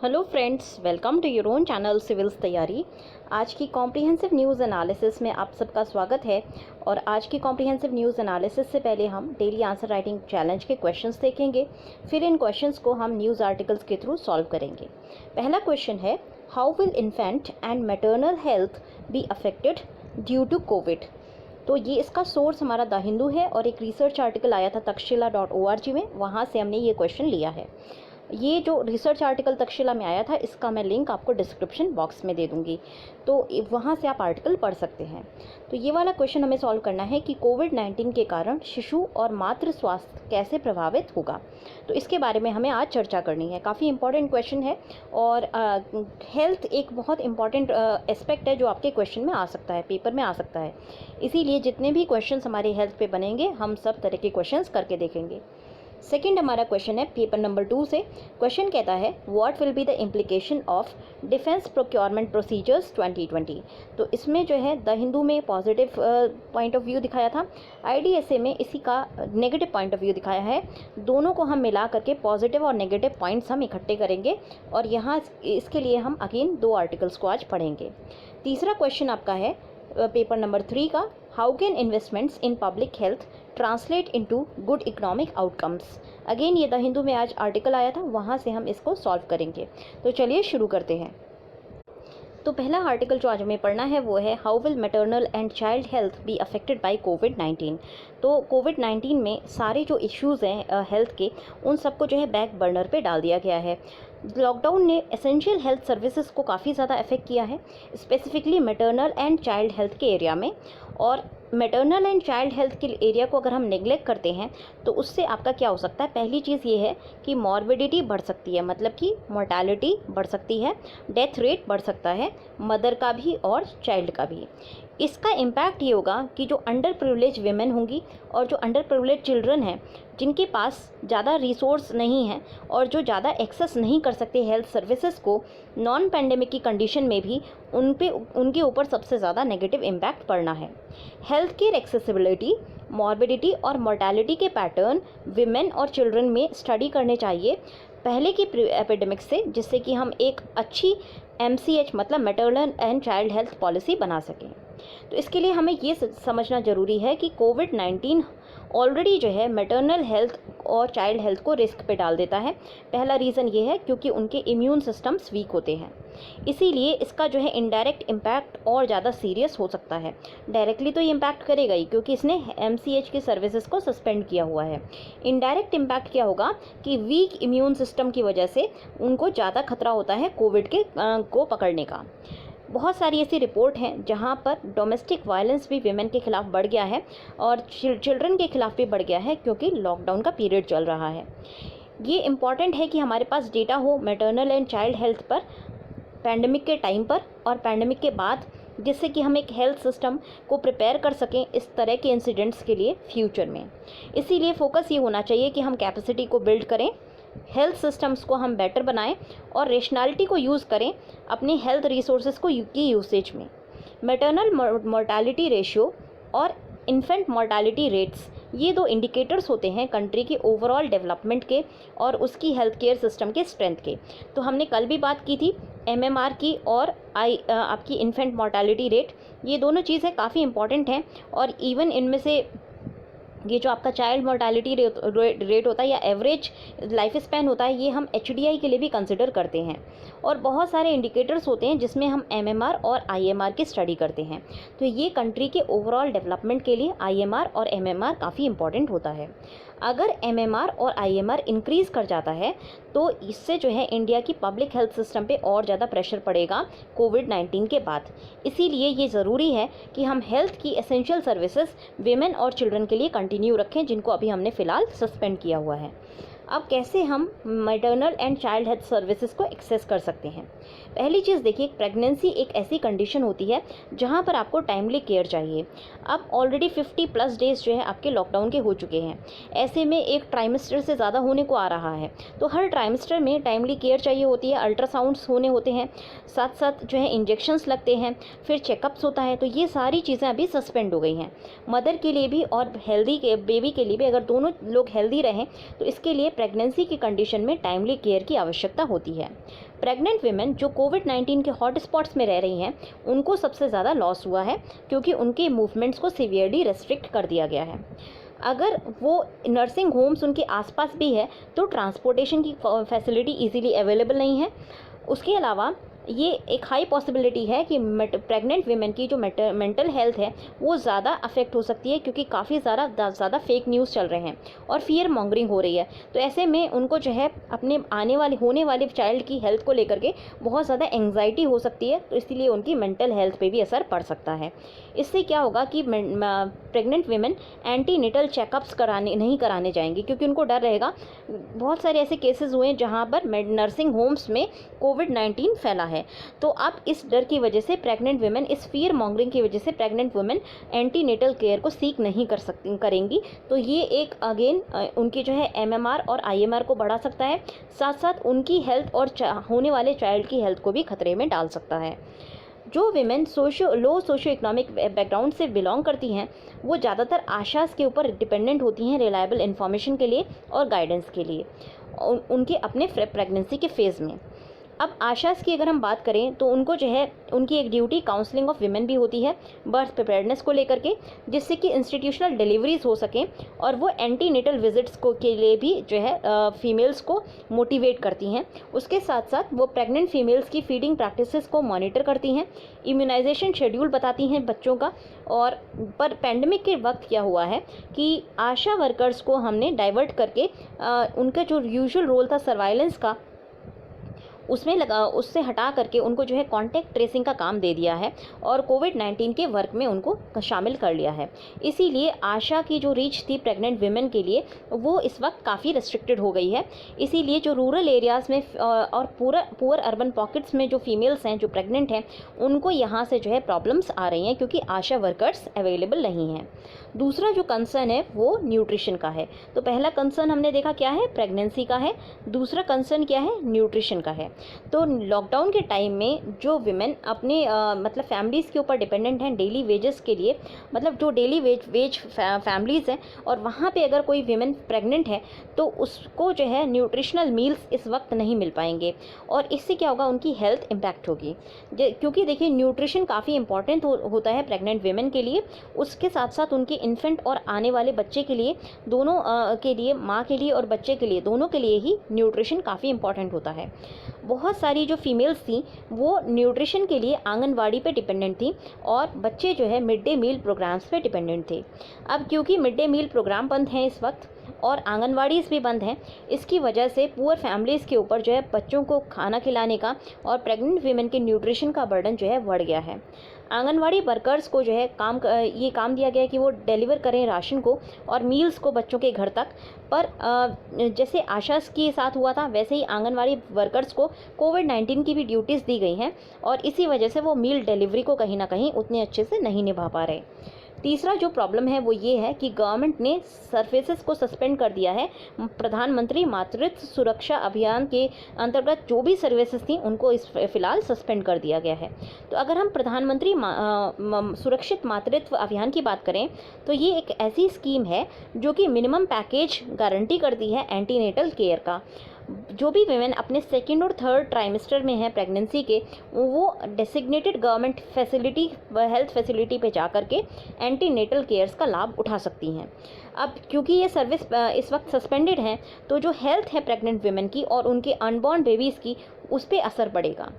Hello friends, welcome to your own channel civils तैयारी। आज की कॉम्प्रिहेंसिव न्यूज़ एनालिसिस में आप सबका स्वागत है। और आज की कॉम्प्रिहेंसिव न्यूज़ एनालिसिस से पहले हम डेली आंसर राइटिंग चैलेंज के क्वेश्चंस देखेंगे। फिर इन क्वेश्चंस को हम न्यूज़ आर्टिकल्स के थ्रू सॉल्व करेंगे। पहला क्वेश्चन है, how will infant and maternal health be affected due to covid. तो ये इसका सोर्स हमारा द हिंदू है और एक रिसर्च आर्टिकल आया था तक्षशिला.org में, वहाँ से हमने ये क्वेश्चन लिया है। ये जो रिसर्च आर्टिकल तक्षशिला में आया था, इसका मैं लिंक आपको डिस्क्रिप्शन बॉक्स में दे दूंगी, तो वहाँ से आप आर्टिकल पढ़ सकते हैं। तो ये वाला क्वेश्चन हमें सॉल्व करना है कि कोविड-19 के कारण शिशु और मातृ स्वास्थ्य कैसे प्रभावित होगा। तो इसके बारे में हमें आज चर्चा करनी है। काफ़ी इंपॉर्टेंट क्वेश्चन है और हेल्थ एक बहुत इंपॉर्टेंट एस्पेक्ट है जो आपके क्वेश्चन में आ सकता है, पेपर में आ सकता है। इसीलिए जितने भी क्वेश्चन हमारे हेल्थ पे बनेंगे, हम सब तरह के क्वेश्चन करके देखेंगे। सेकेंड हमारा क्वेश्चन है पेपर नंबर 2 से। क्वेश्चन कहता है, what will be the implication of defence procurement procedures 2020। तो इसमें जो है द हिंदू में पॉजिटिव पॉइंट ऑफ व्यू दिखाया था, IDSA में इसी का नेगेटिव पॉइंट ऑफ व्यू दिखाया है। दोनों को हम मिला करके पॉजिटिव और नेगेटिव पॉइंट्स हम इकट्ठे करेंगे और यहाँ इसके लिए हम अगेन 2 आर्टिकल्स को आज पढ़ेंगे। तीसरा क्वेश्चन आपका है पेपर नंबर 3 का, how can investments in public health translate into good economic outcomes. Again ये द हिंदू में आज आर्टिकल आया था, वहाँ से हम इसको सॉल्व करेंगे। तो चलिए शुरू करते हैं। तो पहला आर्टिकल जो आज हमें पढ़ना है वो है, how will maternal and child health be affected by कोविड-19। तो कोविड-19 में सारे जो इश्यूज़ हैं हेल्थ के, उन सबको जो है बैक बर्नर पे डाल दिया गया है। लॉकडाउन ने एसेंशियल हेल्थ सर्विसेज को काफ़ी ज़्यादा अफेक्ट किया है, specifically maternal and child health के एरिया में। और मैटरनल एंड चाइल्ड हेल्थ के एरिया को अगर हम नेग्लेक्ट करते हैं तो उससे आपका क्या हो सकता है। पहली चीज़ ये है कि मॉर्बिडिटी बढ़ सकती है, मतलब कि मोर्टालिटी बढ़ सकती है, डेथ रेट बढ़ सकता है, मदर का भी और चाइल्ड का भी। इसका इम्पैक्ट ये होगा कि जो अंडर प्रिविलेज वीमेन होंगी और जो अंडर प्रिविलेज चिल्ड्रन हैं, जिनके पास ज़्यादा रिसोर्स नहीं है और जो ज़्यादा एक्सेस नहीं कर सकते हेल्थ सर्विसेज को, नॉन पैंडेमिक की कंडीशन में भी उनके ऊपर सबसे ज़्यादा नेगेटिव इम्पैक्ट पड़ना है। हेल्थ केयर एक्सेसिबिलिटी, मॉर्बिडिटी और मोर्टालिटी के पैटर्न विमेन और चिल्ड्रन में स्टडी करने चाहिए पहले की एपिडेमिक से, जिससे कि हम एक अच्छी MCH मतलब maternal and child health policy बना सकें। तो इसके लिए हमें ये समझना ज़रूरी है कि कोविड-19 ऑलरेडी जो है मैटरनल हेल्थ और चाइल्ड हेल्थ को रिस्क पे डाल देता है। पहला रीज़न ये है क्योंकि उनके इम्यून सिस्टम्स वीक होते हैं, इसीलिए इसका जो है इनडायरेक्ट इम्पैक्ट और ज़्यादा सीरियस हो सकता है। डायरेक्टली तो ये इम्पैक्ट करेगा ही क्योंकि इसने MCH की सर्विसेज को सस्पेंड किया हुआ है। इनडायरेक्ट इम्पैक्ट क्या होगा कि वीक इम्यून सिस्टम की वजह से उनको ज़्यादा खतरा होता है कोविड के को पकड़ने का। बहुत सारी ऐसी रिपोर्ट हैं जहां पर डोमेस्टिक वायलेंस भी विमेन के खिलाफ बढ़ गया है और चिल्ड्रन के खिलाफ भी बढ़ गया है क्योंकि लॉकडाउन का पीरियड चल रहा है। ये इम्पॉर्टेंट है कि हमारे पास डेटा हो मैटरनल एंड चाइल्ड हेल्थ पर पैंडेमिक के टाइम पर और पैंडेमिक के बाद, जिससे कि हम एक हेल्थ सिस्टम को प्रिपेयर कर सकें इस तरह के इंसिडेंट्स के लिए फ्यूचर में। इसीलिए फोकस ये होना चाहिए कि हम कैपेसिटी को बिल्ड करें, हेल्थ सिस्टम्स को हम बेटर बनाएं और रेशनैलिटी को यूज़ करें अपनी हेल्थ रिसोर्सेज को की यूसेज में। मैटरनल मोर्टालिटी रेशियो और इन्फेंट मोर्टालिटी रेट्स, ये 2 इंडिकेटर्स होते हैं कंट्री के ओवरऑल डेवलपमेंट के और उसकी हेल्थ केयर सिस्टम के स्ट्रेंथ के। तो हमने कल भी बात की थी MMR की और आपकी इन्फेंट मोर्टालिटी रेट, ये दोनों चीज़ें काफ़ी इंपॉर्टेंट हैं। और इवन इनमें से ये जो आपका चाइल्ड मोर्टालिटी रेट होता है या एवरेज लाइफ स्पैन होता है, ये हम HDI के लिए भी कंसिडर करते हैं। और बहुत सारे इंडिकेटर्स होते हैं जिसमें हम MMR और IMR की स्टडी करते हैं। तो ये कंट्री के ओवरऑल डेवलपमेंट के लिए IMR और MMR काफ़ी इंपॉर्टेंट होता है। अगर MMR और IMR इंक्रीज़ कर जाता है तो इससे जो है इंडिया की पब्लिक हेल्थ सिस्टम पे और ज़्यादा प्रेशर पड़ेगा कोविड-19 के बाद। इसीलिए ये ज़रूरी है कि हम हेल्थ की एसेंशियल सर्विसेज विमेन और चिल्ड्रन के लिए कंटिन्यू रखें, जिनको अभी हमने फ़िलहाल सस्पेंड किया हुआ है। अब कैसे हम maternal and child health services को एक्सेस कर सकते हैं। पहली चीज़ देखिए, प्रेगनेंसी एक ऐसी कंडीशन होती है जहां पर आपको टाइमली केयर चाहिए। अब ऑलरेडी 50+ डेज़ जो है आपके लॉकडाउन के हो चुके हैं, ऐसे में एक ट्राइमेस्टर से ज़्यादा होने को आ रहा है, तो हर ट्राइमेस्टर में टाइमली केयर चाहिए होती है, अल्ट्रासाउंड्स होने होते हैं, साथ साथ जो है इंजेक्शंस लगते हैं, फिर चेकअप्स होता है। तो ये सारी चीज़ें अभी सस्पेंड हो गई हैं मदर के लिए भी और हेल्दी के बेबी के लिए भी। अगर दोनों लोग हेल्दी रहें तो इसके लिए प्रेगनेंसी की कंडीशन में टाइमली केयर की आवश्यकता होती है। प्रेग्नेंट वीमेन जो कोविड-19 के हॉट स्पॉट्स में रह रही हैं, उनको सबसे ज़्यादा लॉस हुआ है, क्योंकि उनके मूवमेंट्स को सीवियरली रेस्ट्रिक्ट कर दिया गया है। अगर वो नर्सिंग होम्स उनके आसपास भी है तो ट्रांसपोर्टेशन की फैसिलिटी इजीली अवेलेबल नहीं है। उसके अलावा ये एक हाई पॉसिबिलिटी है कि प्रेग्नेंट वीमेन की जो मेंटल हेल्थ है वो ज़्यादा अफेक्ट हो सकती है, क्योंकि काफ़ी ज़्यादा फेक न्यूज़ चल रहे हैं और फियर मॉन्गरिंग हो रही है। तो ऐसे में उनको जो है अपने होने वाले चाइल्ड की हेल्थ को लेकर के बहुत ज़्यादा एंग्जाइटी हो सकती है, तो इसलिए उनकी मेंटल हेल्थ पे भी असर पड़ सकता है। इससे क्या होगा कि प्रेग्नेंट वीमेन एंटीनेटल चेकअप्स नहीं कराने जाएंगी, क्योंकि उनको डर रहेगा। बहुत सारे ऐसे केसेस हुए हैं जहाँ पर नर्सिंग होम्स में कोविड-19 फैला है। तो अब इस डर की वजह से प्रेग्नेंट वुमेन, इस फियर मॉन्गरिंग की वजह से प्रेग्नेंट वुमेन एंटीनेटल केयर को सीक नहीं करेंगी। तो ये एक अगेन उनकी जो है एमएमआर और आईएमआर को बढ़ा सकता है, साथ साथ उनकी हेल्थ और होने वाले चाइल्ड की हेल्थ को भी खतरे में डाल सकता है। जो विमेन लो सोशो इकोनॉमिक बैकग्राउंड से बिलोंग करती हैं, वो ज़्यादातर आशास के ऊपर डिपेंडेंट होती हैं रिलायबल इन्फॉर्मेशन के लिए और गाइडेंस के लिए उनके अपने प्रेगनेंसी के फेज़ में। अब आशास की अगर हम बात करें तो उनको जो है उनकी एक ड्यूटी काउंसलिंग ऑफ विमेन भी होती है बर्थ प्रिपेयर्डनेस को लेकर के, जिससे कि इंस्टीट्यूशनल डिलीवरीज हो सकें, और वो एंटीनेटल विजिट्स के लिए भी जो है फीमेल्स को मोटिवेट करती हैं। उसके साथ साथ वो प्रेग्नेंट फीमेल्स की फीडिंग प्रैक्टिसेस को मॉनिटर करती हैं, इम्यूनाइजेशन शेड्यूल बताती हैं बच्चों का। और पर पेंडेमिक के वक्त क्या हुआ है कि आशा वर्कर्स को हमने डाइवर्ट करके उनका जो यूजुअल रोल था सर्वाइलेंस का, उससे हटा करके उनको जो है कॉन्टैक्ट ट्रेसिंग का काम दे दिया है और कोविड-19 के वर्क में उनको शामिल कर लिया है। इसीलिए आशा की जो रीच थी प्रेग्नेंट विमेन के लिए वो इस वक्त काफ़ी रेस्ट्रिक्टेड हो गई है। इसीलिए जो रूरल एरियाज़ में और पुअर अर्बन पॉकेट्स में जो फीमेल्स हैं जो प्रेग्नेंट हैं, उनको यहाँ से जो है प्रॉब्लम्स आ रही हैं, क्योंकि आशा वर्कर्स अवेलेबल नहीं हैं। दूसरा जो कंसर्न है वो न्यूट्रिशन का है। तो पहला कंसर्न हमने देखा क्या है, प्रेगनेंसी का है। दूसरा कंसर्न क्या है, न्यूट्रिशन का है। तो लॉकडाउन के टाइम में जो विमेन अपने मतलब फैमिलीज़ के ऊपर डिपेंडेंट हैं डेली वेजेस के लिए, मतलब जो डेली वेज फैमिलीज़ हैं, और वहाँ पे अगर कोई विमेन प्रेग्नेंट है तो उसको जो है न्यूट्रिशनल मील्स इस वक्त नहीं मिल पाएंगे, और इससे क्या होगा, उनकी हेल्थ इम्पैक्ट होगी। क्योंकि देखिए न्यूट्रिशन काफ़ी इंपॉर्टेंट होता है प्रेग्नेंट विमेन के लिए, उसके साथ साथ उनके इन्फेंट और आने वाले बच्चे के लिए, दोनों के लिए, माँ के लिए और बच्चे के लिए, दोनों के लिए ही न्यूट्रिशन काफ़ी इंपॉर्टेंट होता है। बहुत सारी जो फीमेल्स थी वो न्यूट्रिशन के लिए आंगनवाड़ी पे डिपेंडेंट थी, और बच्चे जो है मिड डे मील प्रोग्राम्स पे डिपेंडेंट थे। अब क्योंकि मिड डे मील प्रोग्राम बंद हैं इस वक्त और आंगनवाड़ीज़ भी बंद हैं, इसकी वजह से पुअर फैमिलीज़ के ऊपर जो है बच्चों को खाना खिलाने का और प्रेग्नेंट वीमेन के न्यूट्रिशन का बर्डन जो है बढ़ गया है। आंगनवाड़ी वर्कर्स को जो है ये काम दिया गया है कि वो डिलीवर करें राशन को और मील्स को बच्चों के घर तक। पर जैसे आशा के साथ हुआ था, वैसे ही आंगनवाड़ी वर्कर्स को कोविड-19 की भी ड्यूटीज़ दी गई हैं, और इसी वजह से वो मील डिलीवरी को कहीं ना कहीं उतने अच्छे से नहीं निभा पा रहे। तीसरा जो प्रॉब्लम है वो ये है कि गवर्नमेंट ने सर्विसेज को सस्पेंड कर दिया है। प्रधानमंत्री मातृत्व सुरक्षा अभियान के अंतर्गत जो भी सर्विसेज थी उनको फिलहाल सस्पेंड कर दिया गया है। तो अगर हम प्रधानमंत्री सुरक्षित मातृत्व अभियान की बात करें तो ये एक ऐसी स्कीम है जो कि मिनिमम पैकेज गारंटी करती है एंटीनेटल केयर का। जो भी विमेन अपने सेकेंड और थर्ड ट्राइमेस्टर में है प्रेगनेंसी के, वो designated government facility, health facility पे जा कर के एंटीनेटल केयर्स का लाभ उठा सकती हैं। अब क्योंकि ये सर्विस इस वक्त सस्पेंडेड है, तो जो हेल्थ है प्रेग्नेंट विमेन की और उनके अनबॉर्न बेबीज़ की, उस पर असर पड़ेगा।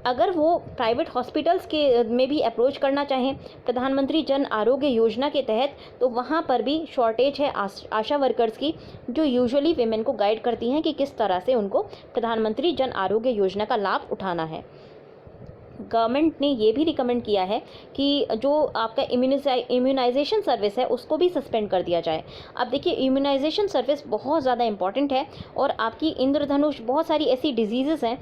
अगर वो प्राइवेट हॉस्पिटल्स के में भी अप्रोच करना चाहें प्रधानमंत्री जन आरोग्य योजना के तहत, तो वहाँ पर भी शॉर्टेज है आशा वर्कर्स की, जो यूजुअली विमेन को गाइड करती हैं कि किस तरह से उनको प्रधानमंत्री जन आरोग्य योजना का लाभ उठाना है। गवर्नमेंट ने ये भी रिकमेंड किया है कि जो आपका इम्यूनाइजेशन सर्विस है उसको भी सस्पेंड कर दिया जाए। अब देखिए इम्यूनाइजेशन सर्विस बहुत ज़्यादा इंपॉर्टेंट है, और आपकी इंद्रधनुष, बहुत सारी ऐसी डिजीज़ेज़ हैं,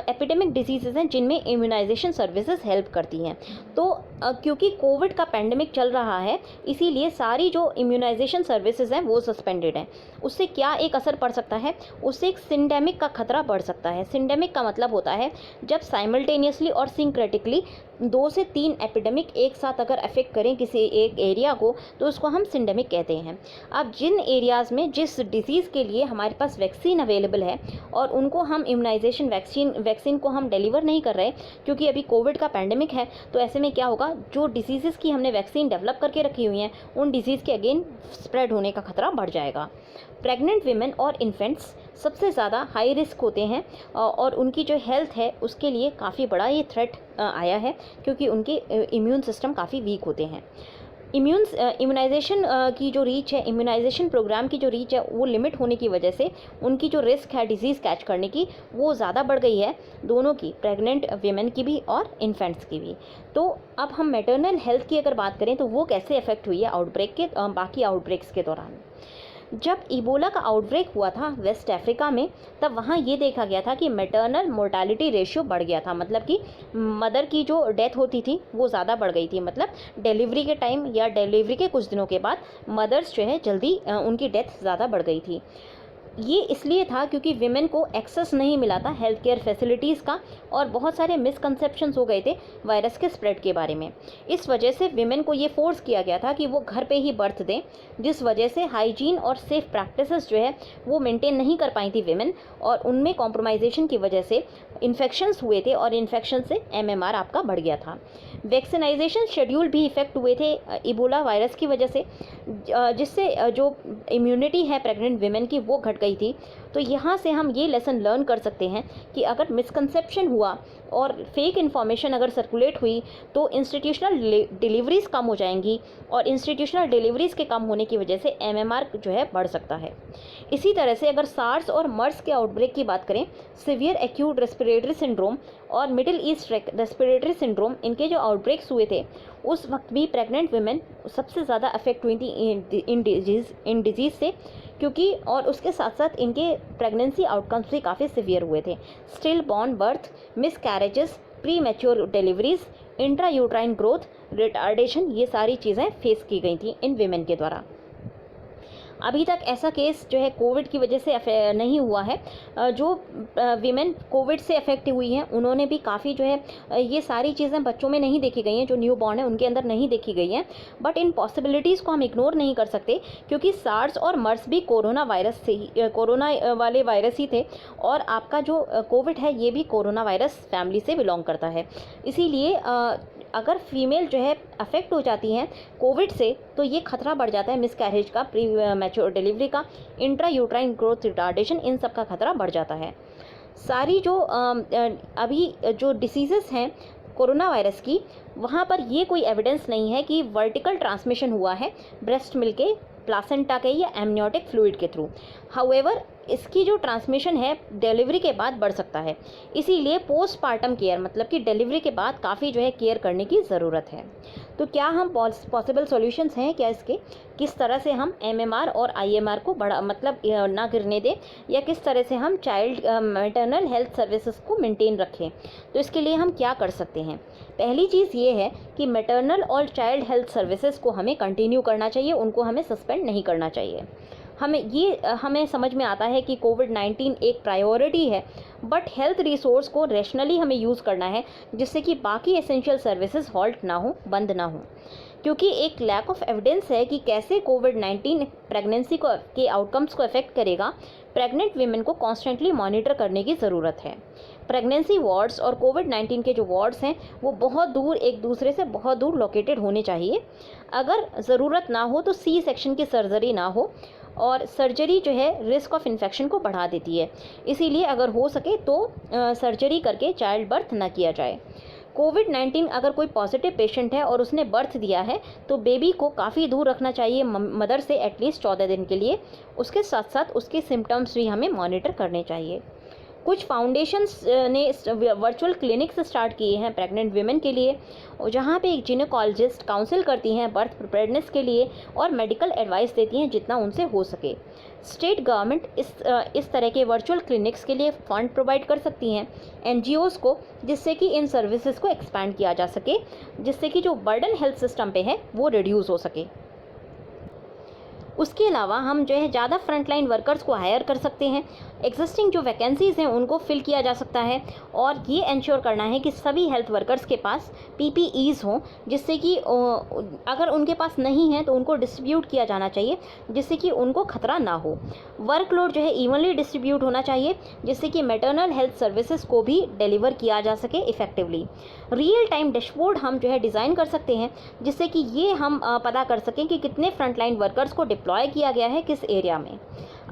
एपिडेमिक डिजीज़ेज़ हैं जिनमें इम्यूनाइजेशन सर्विसेज हेल्प करती हैं। तो क्योंकि कोविड का पेंडेमिक चल रहा है, इसीलिए सारी जो इम्यूनाइजेशन सर्विसेज हैं वो सस्पेंडेड हैं। उससे क्या एक असर पड़ सकता है, उससे एक सिंडेमिक का खतरा बढ़ सकता है। सिंडेमिक का मतलब होता है जब साइमल्टेनियसली और सीइंग क्रिटिकली 2 से 3 एपिडेमिक एक साथ अगर अफेक्ट करें किसी एक एरिया को तो उसको हम सिंडेमिक कहते हैं। अब जिन एरियाज़ में जिस डिसीज़ के लिए हमारे पास वैक्सीन अवेलेबल है और उनको हम इम्यूनाइजेशन वैक्सीन को हम डिलीवर नहीं कर रहे क्योंकि अभी कोविड का पैंडेमिक है, तो ऐसे में क्या होगा, जो डिसीज़ की हमने वैक्सीन डेवलप करके रखी हुई हैं उन डिसीज़ के अगेन स्प्रेड होने का खतरा बढ़ जाएगा। प्रेग्नेंट विमेन और इन्फेंट्स सबसे ज़्यादा हाई रिस्क होते हैं और उनकी जो हेल्थ है उसके लिए काफ़ी बड़ा ये थ्रेट आया है क्योंकि उनके इम्यून सिस्टम काफ़ी वीक होते हैं। इम्यूनाइजेशन की जो रीच है, इम्यूनाइजेशन प्रोग्राम की जो रीच है वो लिमिट होने की वजह से उनकी जो रिस्क है डिजीज़ कैच करने की वो ज़्यादा बढ़ गई है, दोनों की, प्रेग्नेंट विमेन की भी और इन्फेंट्स की भी। तो अब हम मैटरनल हेल्थ की अगर बात करें तो वो कैसे अफेक्ट हुई है आउटब्रेक के बाकी आउटब्रेक्स के दौरान। जब इबोला का आउटब्रेक हुआ था वेस्ट अफ्रीका में, तब वहाँ ये देखा गया था कि मैटरनल मोर्टालिटी रेशियो बढ़ गया था, मतलब कि मदर की जो डेथ होती थी वो ज़्यादा बढ़ गई थी। मतलब डिलीवरी के टाइम या डिलीवरी के कुछ दिनों के बाद मदर्स जो है जल्दी उनकी डेथ ज़्यादा बढ़ गई थी। ये इसलिए था क्योंकि विमेन को एक्सेस नहीं मिला था हेल्थ केयर फैसिलिटीज़ का और बहुत सारे मिसकंसेप्शंस हो गए थे वायरस के स्प्रेड के बारे में। इस वजह से विमेन को ये फोर्स किया गया था कि वो घर पे ही बर्थ दें, जिस वजह से हाइजीन और सेफ प्रैक्टिसेस जो है वो मेंटेन नहीं कर पाई थी विमेन और उनमें कॉम्प्रोमाइजेशन की वजह से इन्फेक्शंस हुए थे और इन्फेक्शन से एमएमआर आपका बढ़ गया था। वैक्सीनाइजेशन शेड्यूल भी इफ़ेक्ट हुए थे इबोला वायरस की वजह से, जिससे जो इम्यूनिटी है प्रेग्नेंट विमेन की वो घट गई थी। तो यहाँ से हम ये लेसन लर्न कर सकते हैं कि अगर मिसकंसेप्शन हुआ और फेक इन्फॉर्मेशन अगर सर्कुलेट हुई तो इंस्टीट्यूशनल डिलीवरीज़ कम हो जाएंगी और इंस्टीट्यूशनल डिलीवरीज़ के कम होने की वजह से एमएमआर जो है बढ़ सकता है। इसी तरह से अगर सार्स और मर्स के आउटब्रेक की बात करें, सिवियर एक्यूट रेस्पिरेटरी सिंड्रोम और मिडिल ईस्ट रेस्पिरेटरी सिंड्रोम, इनके जो आउटब्रेक्स हुए थे उस वक्त भी प्रेग्नेंट वुमेन सबसे ज़्यादा अफेक्ट हुई थी इन डिजीज़ से, क्योंकि और उसके साथ साथ इनके प्रेगनेंसी आउटकम्स भी काफ़ी सिवियर हुए थे। Still born birth, miss carriages, pre mature deliveries, intra uterine growth retardation, ये सारी चीज़ें फेस की गई थी इन विमेन के द्वारा। अभी तक ऐसा केस जो है कोविड की वजह से नहीं हुआ है। जो विमेन कोविड से अफेक्ट हुई हैं उन्होंने भी काफ़ी जो है ये सारी चीज़ें बच्चों में नहीं देखी गई हैं, जो न्यू बॉर्न है उनके अंदर नहीं देखी गई हैं। बट इन पॉसिबिलिटीज़ को हम इग्नोर नहीं कर सकते क्योंकि सार्स और मर्स भी कोरोना वायरस से ही कोरोना वाले वायरस ही थे और आपका जो कोविड है ये भी कोरोना वायरस फैमिली से बिलोंग करता है। इसीलिए अगर फीमेल जो है अफेक्ट हो जाती हैं कोविड से तो ये खतरा बढ़ जाता है मिसकैरेज का, प्री मैच्योर डिलीवरी का, इंट्रा यूट्राइन ग्रोथ रिटार्डेशन, इन सब का खतरा बढ़ जाता है। सारी जो अभी जो डिसीज़ेस हैं कोरोना वायरस की, वहाँ पर ये कोई एविडेंस नहीं है कि वर्टिकल ट्रांसमिशन हुआ है ब्रेस्ट मिल्क के, प्लासेंटा के या एमनियोटिक फ्लूइड के थ्रू। हाउएवर इसकी जो ट्रांसमिशन है डिलीवरी के बाद बढ़ सकता है, इसीलिए पोस्टपार्टम केयर मतलब कि डिलीवरी के बाद काफ़ी जो है केयर करने की ज़रूरत है। तो क्या हम पॉसिबल सॉल्यूशंस हैं क्या इसके, किस तरह से हम एमएमआर और आईएमआर को बढ़ा मतलब ना गिरने दें या किस तरह से हम चाइल्ड मैटरनल हेल्थ सर्विसेज को मेंटेन रखें। तो इसके लिए हम क्या कर सकते हैं। पहली चीज़ ये है कि मैटरनल और चाइल्ड हेल्थ सर्विसेज को हमें कंटिन्यू करना चाहिए, उनको हमें सस्पेंड नहीं करना चाहिए। हमें समझ में आता है कि कोविड-19 एक प्रायोरिटी है, बट हेल्थ रिसोर्स को रैशनली हमें यूज़ करना है जिससे कि बाकी एसेंशियल सर्विसेज हॉल्ट ना हो, बंद ना हो। क्योंकि एक लैक ऑफ एविडेंस है कि कैसे कोविड-19 प्रेगनेंसी को के आउटकम्स को अफेक्ट करेगा, प्रेग्नेंट वीमेन को कॉन्स्टेंटली मॉनिटर करने की ज़रूरत है। प्रेगनेंसी वार्ड्स और कोविड-19 के जो वार्ड्स हैं वो बहुत दूर, एक दूसरे से बहुत दूर लोकेटेड होने चाहिए। अगर ज़रूरत ना हो तो सी सेक्शन की सर्जरी ना हो, और सर्जरी जो है रिस्क ऑफ इन्फेक्शन को बढ़ा देती है, इसीलिए अगर हो सके तो सर्जरी करके चाइल्ड बर्थ ना किया जाए। कोविड-19 अगर कोई पॉजिटिव पेशेंट है और उसने बर्थ दिया है तो बेबी को काफ़ी दूर रखना चाहिए मदर से एटलीस्ट 14 दिन के लिए। उसके साथ साथ उसके सिम्टम्स भी हमें मॉनिटर करने चाहिए। कुछ फाउंडेशंस ने वर्चुअल क्लिनिक्स स्टार्ट किए हैं प्रेग्नेंट विमेन के लिए, जहाँ पे एक जिनेकोलॉजिस्ट काउंसिल करती हैं बर्थ प्रिपेयर्डनेस के लिए और मेडिकल एडवाइस देती हैं जितना उनसे हो सके। स्टेट गवर्नमेंट इस तरह के वर्चुअल क्लिनिक्स के लिए फंड प्रोवाइड कर सकती हैं एनजीओज़ को, जिससे कि इन सर्विसेज को एक्सपैंड किया जा सके, जिससे कि जो बर्डन हेल्थ सिस्टम पे है वो रिड्यूस हो सके। उसके अलावा हम जो है ज़्यादा फ्रंटलाइन वर्कर्स को हायर कर सकते हैं, एग्जिस्टिंग जो वैकेंसीज़ हैं उनको फिल किया जा सकता है, और ये इंश्योर करना है कि सभी हेल्थ वर्कर्स के पास पीपीईज़ हों, जिससे कि अगर उनके पास नहीं है तो उनको डिस्ट्रीब्यूट किया जाना चाहिए, जिससे कि उनको खतरा ना हो। वर्कलोड जो है इवनली डिस्ट्रीब्यूट होना चाहिए, जिससे कि मैटरनल हेल्थ सर्विसेज को भी डिलीवर किया जा सके इफेक्टिवली। रियल टाइम डैशबोर्ड हम जो है डिज़ाइन कर सकते हैं, जिससे कि ये हम पता कर सकें कि कितने फ्रंटलाइन वर्कर्स को डिप्लॉय किया गया है किस एरिया में।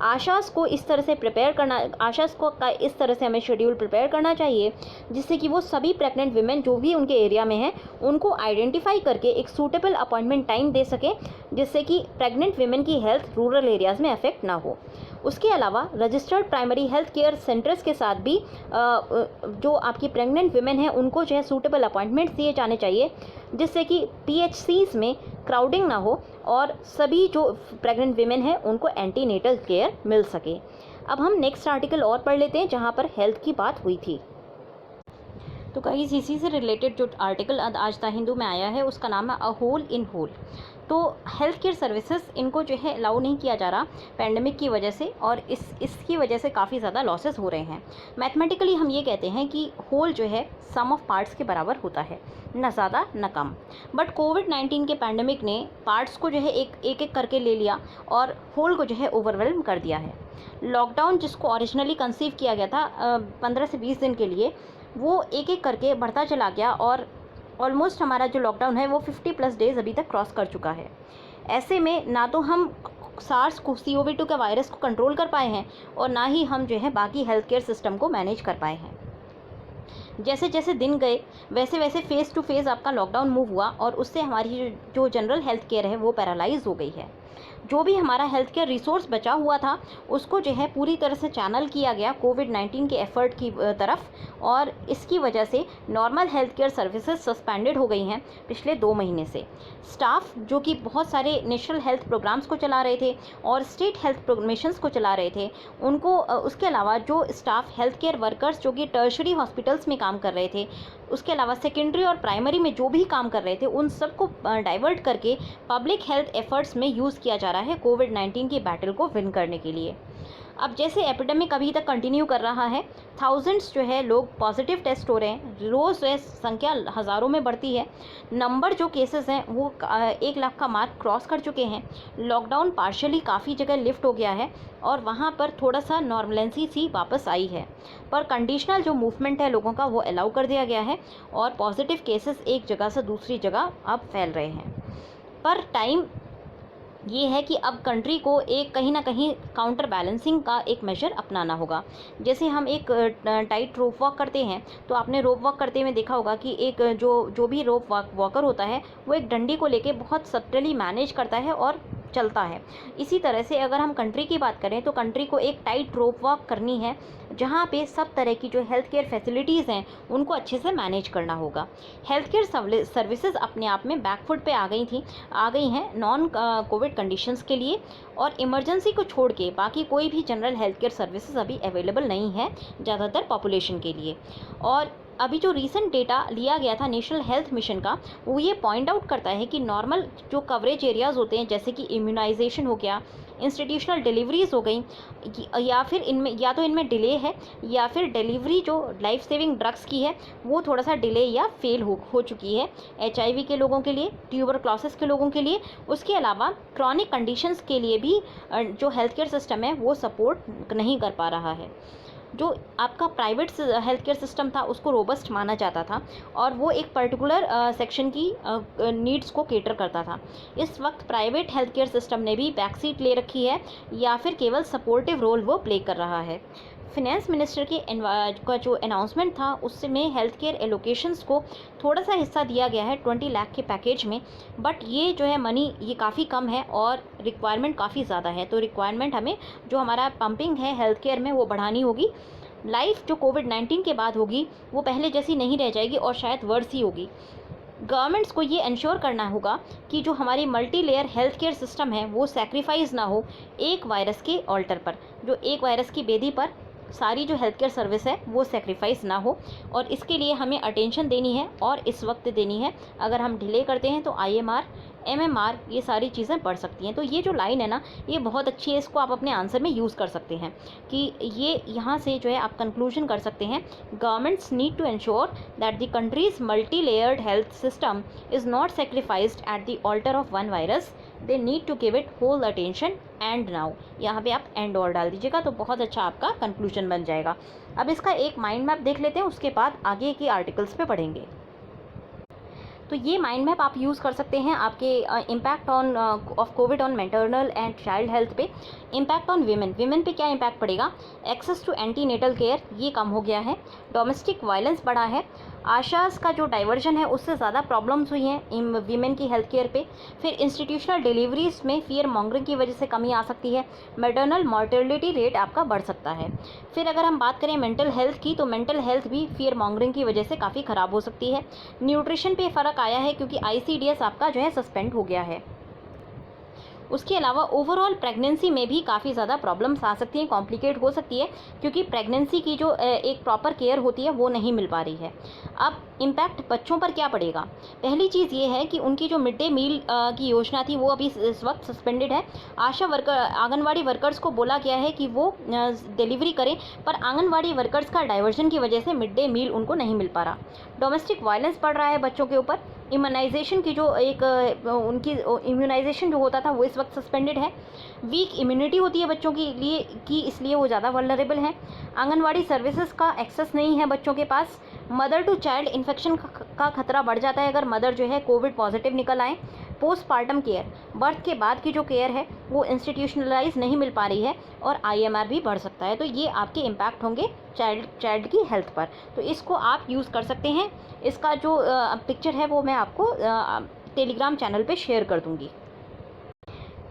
आशास को इस तरह से प्रिपेयर करना, आशास को का इस तरह से हमें शेड्यूल प्रिपेयर करना चाहिए, जिससे कि वो सभी प्रेग्नेंट विमेन जो भी उनके एरिया में हैं उनको आइडेंटिफाई करके एक सूटेबल अपॉइंटमेंट टाइम दे सकें, जिससे कि प्रेग्नेंट विमेन की हेल्थ रूरल एरियाज़ में अफेक्ट ना हो। उसके अलावा registered primary health care centres के साथ भी जो आपकी प्रेग्नेंट विमेन हैं उनको जो है सूटेबल अपॉइंटमेंट्स दिए जाने चाहिए, जिससे कि पीएचसीज़ में क्राउडिंग ना हो और सभी जो प्रेग्नेंट विमेन हैं उनको एंटीनेटल केयर मिल सके। अब हम नेक्स्ट आर्टिकल और पढ़ लेते हैं जहाँ पर हेल्थ की बात हुई थी। तो गाइस इसी से रिलेटेड जो आर्टिकल आज द हिंदू में आया है उसका नाम है अ होल इन होल। तो हेल्थ केयर सर्विसेज इनको जो है अलाउ नहीं किया जा रहा पैंडमिक की वजह से, और इसकी वजह से काफ़ी ज़्यादा लॉसेस हो रहे हैं। मैथमेटिकली हम ये कहते हैं कि होल जो है सम ऑफ पार्ट्स के बराबर होता है, न ज़्यादा न कम। बट कोविड-19 के पैंडमिक ने पार्ट्स को जो है एक करके ले लिया और होल को जो है ओवरवेल्म कर दिया है। लॉकडाउन जिसको ओरिजिनली कंसीव किया गया था 15 से 20 दिन के लिए, वो एक एक करके बढ़ता चला गया और ऑलमोस्ट हमारा जो लॉकडाउन है वो 50+ डेज़ अभी तक क्रॉस कर चुका है। ऐसे में ना तो हम सार्स CoV-2 के वायरस को कंट्रोल कर पाए हैं और ना ही हम जो है बाकी हेल्थ केयर सिस्टम को मैनेज कर पाए हैं। जैसे जैसे दिन गए वैसे वैसे फेज़ टू फेज़ आपका लॉकडाउन मूव हुआ और उससे हमारी जो जनरल हेल्थ केयर है वो पैरालाइज हो गई है। जो भी हमारा हेल्थ केयर रिसोर्स बचा हुआ था उसको जो है पूरी तरह से चैनल किया गया कोविड-19 के एफर्ट की तरफ, और इसकी वजह से normal health care services suspended हो गई हैं पिछले 2 महीने से। स्टाफ जो कि बहुत सारे नेशनल हेल्थ प्रोग्राम्स को चला रहे थे और स्टेट हेल्थ प्रोग्रामेशंस को चला रहे थे, उनको उसके अलावा जो स्टाफ हेल्थ केयर वर्कर्स जो कि टर्शरी हॉस्पिटल्स में काम कर रहे थे, उसके अलावा सेकेंडरी और प्राइमरी में जो भी काम कर रहे थे, उन सबको डाइवर्ट करके पब्लिक हेल्थ एफर्ट्स में यूज़ किया जा रहा है कोविड-19 की बैटल को विन करने के लिए। अब जैसे एपिडेमिक अभी तक कंटिन्यू कर रहा है, थाउजेंड्स जो है लोग पॉजिटिव टेस्ट हो रहे हैं, रोज़ संख्या हज़ारों में बढ़ती है। नंबर जो केसेस हैं वो 1 लाख का मार्क क्रॉस कर चुके हैं। लॉकडाउन पार्शियली काफ़ी जगह लिफ्ट हो गया है और वहाँ पर थोड़ा सा नॉर्मलेंसी सी वापस आई है, पर कंडीशनल जो मूवमेंट है लोगों का वो अलाउ कर दिया गया है और पॉजिटिव केसेस एक जगह से दूसरी जगह अब फैल रहे हैं। पर टाइम ये है कि अब कंट्री को एक कहीं ना कहीं काउंटर बैलेंसिंग का एक मेजर अपनाना होगा। जैसे हम एक टाइट रोप वॉक करते हैं, तो आपने रोप वॉक करते हुए देखा होगा कि एक जो भी रोप वॉकर होता है वो एक डंडी को लेके बहुत सटली मैनेज करता है और चलता है। इसी तरह से अगर हम कंट्री की बात करें तो कंट्री को एक टाइट रोप वॉक करनी है, जहाँ पे सब तरह की जो हेल्थ केयर फैसिलिटीज़ हैं उनको अच्छे से मैनेज करना होगा। हेल्थ केयर सर्विसेज अपने आप में बैकफुट पे आ गई हैं नॉन कोविड कंडीशंस के लिए, और इमरजेंसी को छोड़ के बाकी कोई भी जनरल हेल्थ केयर सर्विसेज अभी अवेलेबल नहीं है ज़्यादातर पॉपुलेशन के लिए। और अभी जो रीसेंट डेटा लिया गया था नेशनल हेल्थ मिशन का, वो ये पॉइंट आउट करता है कि नॉर्मल जो कवरेज एरियाज़ होते हैं, जैसे कि इम्यूनाइजेशन हो गया, इंस्टीट्यूशनल डिलीवरीज हो गई, या फिर इनमें डिले है, या फिर डिलीवरी जो लाइफ सेविंग ड्रग्स की है वो थोड़ा सा डिले या फेल हो चुकी है HIV के लोगों के लिए, ट्यूबरक्लोसिस के लोगों के लिए। उसके अलावा क्रॉनिक कंडीशंस के लिए भी जो हेल्थ केयर सिस्टम है वो सपोर्ट नहीं कर पा रहा है। जो आपका प्राइवेट हेल्थ केयर सिस्टम था उसको रोबस्ट माना जाता था और वो एक पर्टिकुलर सेक्शन की नीड्स को केटर करता था। इस वक्त प्राइवेट हेल्थ केयर सिस्टम ने भी बैकसीट ले रखी है या फिर केवल सपोर्टिव रोल वो प्ले कर रहा है। फिनेंस मिनिस्टर का जो अनाउंसमेंट था उसमें हेल्थ केयर एलोकेशंस को थोड़ा सा हिस्सा दिया गया है 20 लाख के पैकेज में, बट ये जो है मनी ये काफ़ी कम है और रिक्वायरमेंट काफ़ी ज़्यादा है। तो रिक्वायरमेंट हमें जो हमारा पंपिंग है हेल्थ केयर में वो बढ़ानी होगी। लाइफ जो कोविड-19 के बाद होगी वो पहले जैसी नहीं रह जाएगी और शायद वर्स ही होगी। गवर्नमेंट्स को ये इंश्योर करना होगा कि जो हमारी multi layer health care system है वो सैक्रिफाइस ना हो एक वायरस के ऑल्टर पर, जो एक वायरस की बेदी पर सारी जो हेल्थ केयर सर्विस है वो सेक्रीफाइस ना हो, और इसके लिए हमें अटेंशन देनी है और इस वक्त देनी है। अगर हम डिले करते हैं तो IMR, MMR ये सारी चीज़ें बढ़ सकती हैं। तो ये जो लाइन है ना, ये बहुत अच्छी है, इसको आप अपने आंसर में यूज़ कर सकते हैं कि ये यहाँ से जो है आप कंक्लूजन कर सकते हैं, governments need to ensure that the countries multi layered health system is not sacrificed at the altar of one virus, they need to give it whole attention and now. यहाँ पे आप एंड और डाल दीजिएगा तो बहुत अच्छा आपका कंक्लूजन बन जाएगा। अब इसका एक माइंड मैप देख लेते हैं, उसके बाद आगे के आर्टिकल्स पे पढ़ेंगे। तो ये माइंड मैप आप यूज़ कर सकते हैं आपके impact on off Covid on maternal and child health पे। इम्पैक्ट ऑन वीमेन पे क्या इम्पैक्ट पड़ेगा? एक्सेस टू एंटीनेटल केयर ये कम हो गया है, डोमेस्टिक वायलेंस बढ़ा है, आशास का जो डाइवर्जन है उससे ज़्यादा प्रॉब्लम्स हुई हैं वीमेन की हेल्थ केयर पे। फिर इंस्टीट्यूशनल डिलीवरीज में फियर मॉन्गरिंग की वजह से कमी आ सकती है, मैटरनल मॉर्टेलिटी रेट आपका बढ़ सकता है। फिर अगर हम बात करें मेंटल हेल्थ की, तो मेंटल हेल्थ भी फियर मॉन्गरिंग की वजह से काफ़ी ख़राब हो सकती है। न्यूट्रिशन पे फ़र्क आया है क्योंकि ICDS आपका जो है सस्पेंड हो गया है। उसके अलावा ओवरऑल प्रेगनेंसी में भी काफ़ी ज़्यादा प्रॉब्लम्स आ सकती हैं, कॉम्प्लिकेट हो सकती है, क्योंकि प्रेगनेंसी की जो एक प्रॉपर केयर होती है वो नहीं मिल पा रही है। अब इम्पैक्ट बच्चों पर क्या पड़ेगा? पहली चीज़ ये है कि उनकी जो मिड डे मील की योजना थी वो अभी इस वक्त सस्पेंडेड है। आशा वर्कर, आंगनवाड़ी वर्कर्स को बोला गया है कि वो डिलीवरी करें, पर आंगनवाड़ी वर्कर्स का डाइवर्जन की वजह से मिड डे मील उनको नहीं मिल पा रहा। डोमेस्टिक वायलेंस बढ़ रहा है बच्चों के ऊपर। इम्यूनाइजेशन की जो एक उनकी इम्यूनाइजेशन जो होता था वो इस वक्त सस्पेंडेड है। वीक इम्यूनिटी होती है बच्चों के लिए कि इसलिए वो ज़्यादा वल्नरेबल हैं। आंगनवाड़ी सर्विसेज का एक्सेस नहीं है बच्चों के पास। मदर टू चाइल्ड इन्फेक्शन का खतरा बढ़ जाता है अगर मदर जो है कोविड पॉजिटिव निकल आए। पोस्टपार्टम केयर, बर्थ के बाद की जो केयर है वो इंस्टीट्यूशनलाइज नहीं मिल पा रही है, और IMR भी बढ़ सकता है। तो ये आपके इम्पैक्ट होंगे चाइल्ड की हेल्थ पर, तो इसको आप यूज़ कर सकते हैं। इसका जो पिक्चर है वो मैं आपको टेलीग्राम चैनल पे शेयर कर दूँगी।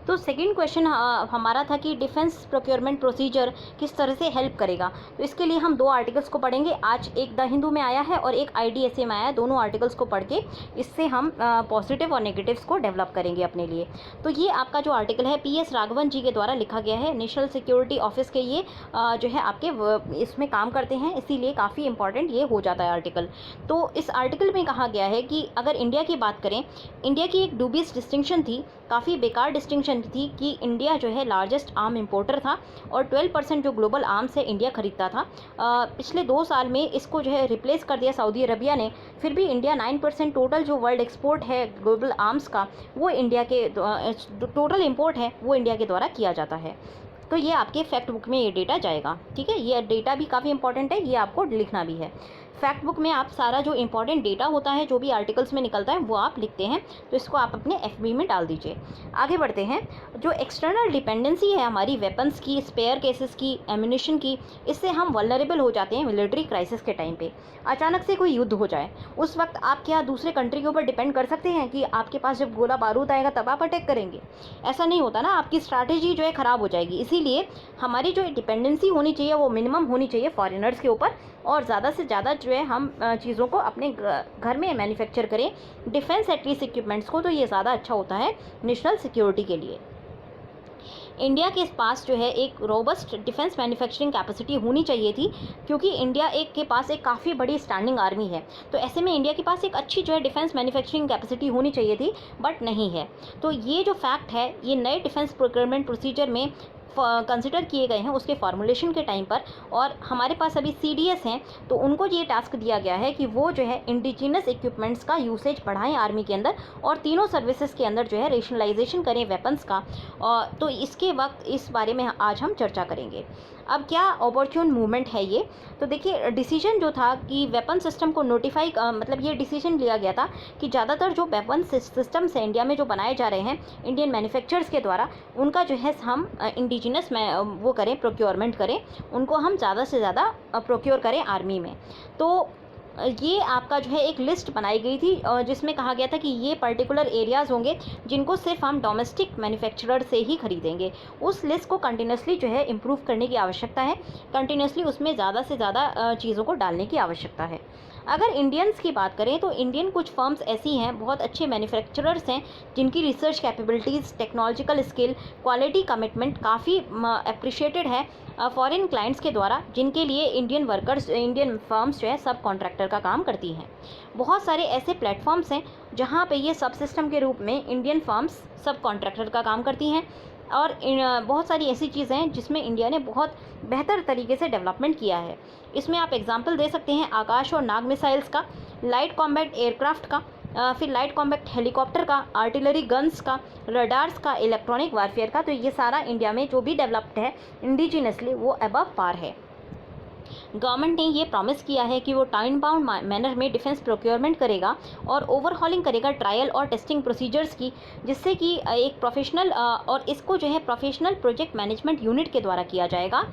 तो सेकंड क्वेश्चन हमारा था कि डिफेंस प्रोक्योरमेंट प्रोसीजर किस तरह से हेल्प करेगा। तो इसके लिए हम 2 आर्टिकल्स को पढ़ेंगे। आज एक द हिंदू में आया है और एक IDSA में आया है। दोनों आर्टिकल्स को पढ़ के इससे हम पॉजिटिव और नेगेटिव्स को डेवलप करेंगे अपने लिए। तो ये आपका जो आर्टिकल है PS राघवन जी के द्वारा लिखा गया है। नेशनल सिक्योरिटी ऑफिस के ये जो है आपके इसमें काम करते हैं, इसीलिए काफ़ी इंपॉर्टेंट ये हो जाता है आर्टिकल। तो इस आर्टिकल में कहा गया है कि अगर इंडिया की बात करें, इंडिया की एक डूबियस डिस्टिंक्शन थी, काफ़ी बेकार डिस्टिंक्शन थी कि इंडिया जो है लार्जेस्ट आर्म इंपोर्टर था और 12% जो ग्लोबल आर्म्स है इंडिया खरीदता था। पिछले 2 साल में इसको जो है रिप्लेस कर दिया सऊदी अरबिया ने। फिर भी इंडिया 9% टोटल जो वर्ल्ड एक्सपोर्ट है ग्लोबल आर्म्स का वो इंडिया के टोटल इंपोर्ट है वो इंडिया के द्वारा किया जाता है। तो ये आपके फैक्ट बुक में ये डेटा जाएगा, ठीक है। ये डेटा भी काफ़ी इंपॉर्टेंट है, ये आपको लिखना भी है। फैक्ट बुक में आप सारा जो इंपॉर्टेंट डेटा होता है, जो भी आर्टिकल्स में निकलता है वो आप लिखते हैं, तो इसको आप अपने FB में डाल दीजिए। आगे बढ़ते हैं। जो एक्सटर्नल डिपेंडेंसी है हमारी वेपन्स की, स्पेयर केसेस की, एम्यूनिशन की, इससे हम वल्नरेबल हो जाते हैं मिलिट्री क्राइसिस के टाइम पे। अचानक से कोई युद्ध हो जाए, उस वक्त आप क्या दूसरे कंट्री के ऊपर डिपेंड कर सकते हैं कि आपके पास जब गोला बारूद आएगा तब आप अटैक करेंगे? ऐसा नहीं होता ना, आपकी स्ट्रैटेजी जो है ख़राब हो जाएगी। इसीलिए हमारी जो डिपेंडेंसी होनी चाहिए वो मिनिमम होनी चाहिए फॉरेनर्स के ऊपर, और ज़्यादा से ज़्यादा जो है हम चीज़ों को अपने घर में मैन्युफैक्चर करें, डिफेंस एटलीस्ट इक्विपमेंट्स को, तो ये ज़्यादा अच्छा होता है नेशनल सिक्योरिटी के लिए। इंडिया के पास जो है एक रोबस्ट डिफेंस मैन्युफैक्चरिंग कैपेसिटी होनी चाहिए थी, क्योंकि इंडिया के पास एक काफ़ी बड़ी स्टैंडिंग आर्मी है। तो ऐसे में इंडिया के पास एक अच्छी जो है डिफेंस मैन्युफैक्चरिंग कैपेसिटी होनी चाहिए थी, बट नहीं है। तो ये जो फैक्ट है ये नए डिफेंस प्रोक्योरमेंट प्रोसीजर में कंसिडर किए गए हैं उसके फॉर्मुलेशन के टाइम पर। और हमारे पास अभी CDS हैं, तो उनको ये टास्क दिया गया है कि वो जो है इंडिजिनस इक्विपमेंट्स का यूसेज बढ़ाएं आर्मी के अंदर, और तीनों सर्विसेज के अंदर जो है रेशनलाइजेशन करें वेपन्स का। तो इसके वक्त इस बारे में आज हम चर्चा करेंगे। अब क्या अपॉर्चुन मूवमेंट है ये? तो देखिए, डिसीजन जो था कि वेपन सिस्टम को नोटिफाई, मतलब ये डिसीजन लिया गया था कि ज़्यादातर जो वेपन सिस्टम्स हैं इंडिया में जो बनाए जा रहे हैं इंडियन मैन्युफैक्चरर्स के द्वारा, उनका जो है हम इंडिजिनस में वो करें, प्रोक्योरमेंट करें, उनको हम ज़्यादा से ज़्यादा प्रोक्योर करें आर्मी में। तो ये आपका जो है एक लिस्ट बनाई गई थी जिसमें कहा गया था कि ये पर्टिकुलर एरियाज़ होंगे जिनको सिर्फ हम डोमेस्टिक मैन्युफैक्चरर से ही खरीदेंगे। उस लिस्ट को कंटिन्यूसली जो है इम्प्रूव करने की आवश्यकता है, कंटिन्यूसली उसमें ज़्यादा से ज़्यादा चीज़ों को डालने की आवश्यकता है। अगर इंडियंस की बात करें तो इंडियन कुछ फर्म्स ऐसी हैं, बहुत अच्छे मैन्युफैक्चरर्स हैं, जिनकी research capabilities, technological skill, quality commitment काफ़ी अप्रिशिएटेड है फॉरेन क्लाइंट्स के द्वारा, जिनके लिए इंडियन फर्म्स जो है सब कॉन्ट्रैक्टर का काम करती हैं। बहुत सारे ऐसे प्लेटफॉर्म्स हैं जहाँ पे ये सब सिस्टम के रूप में इंडियन फर्म्स सब कॉन्ट्रैक्टर का काम करती हैं, और बहुत सारी ऐसी चीज़ें हैं जिसमें इंडिया ने बहुत बेहतर तरीके से डेवलपमेंट किया है। इसमें आप एग्जांपल दे सकते हैं आकाश और नाग मिसाइल्स का, लाइट कॉम्बैट एयरक्राफ्ट का, फिर लाइट कॉम्बैट हेलीकॉप्टर का, आर्टिलरी गन्स का, रडार्स का, इलेक्ट्रॉनिक वारफेयर का। तो ये सारा इंडिया में जो भी डेवलप्ड है इंडिजिनसली वो अबव पार है। गवर्नमेंट ने ये प्रॉमिस किया है कि वो टाइम बाउंड मैनर में डिफेंस प्रोक्योरमेंट करेगा और ओवरहॉलिंग करेगा ट्रायल और टेस्टिंग प्रोसीजर्स की, जिससे कि एक प्रोफेशनल और इसको जो है प्रोफेशनल प्रोजेक्ट मैनेजमेंट यूनिट के द्वारा किया जाएगा,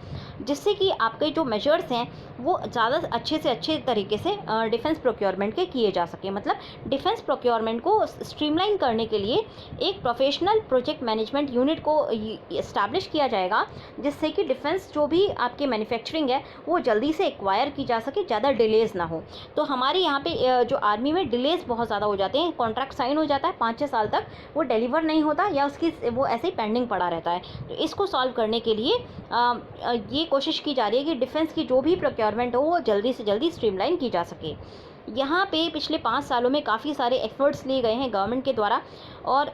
जिससे कि आपके जो मेजर्स हैं वो ज़्यादा अच्छे से अच्छे तरीके से डिफेंस प्रोक्योरमेंट के किए जा सके। मतलब डिफेंस प्रोक्योरमेंट को स्ट्रीमलाइन करने के लिए एक प्रोफेशनल प्रोजेक्ट मैनेजमेंट यूनिट को इस्टेब्लिश किया जाएगा, जिससे कि डिफेंस जो भी आपके मैन्युफैक्चरिंग है वो जल्दी से एक्वायर की जा सके, ज़्यादा डिलेज ना हो। तो हमारे यहाँ पे जो आर्मी में डिलेज बहुत ज़्यादा हो जाते हैं, कॉन्ट्रैक्ट साइन हो जाता है 5-6 साल तक वो डिलीवर नहीं होता या उसकी वो ऐसे ही पेंडिंग पड़ा रहता है। तो इसको सॉल्व करने के लिए ये कोशिश की जा रही है कि डिफेंस की जो भी प्रोक्योरमेंट हो वो जल्दी से जल्दी स्ट्रीमलाइन की जा सके। यहाँ पे पिछले 5 सालों में काफ़ी सारे एफर्ट्स लिए गए हैं गवर्नमेंट के द्वारा, और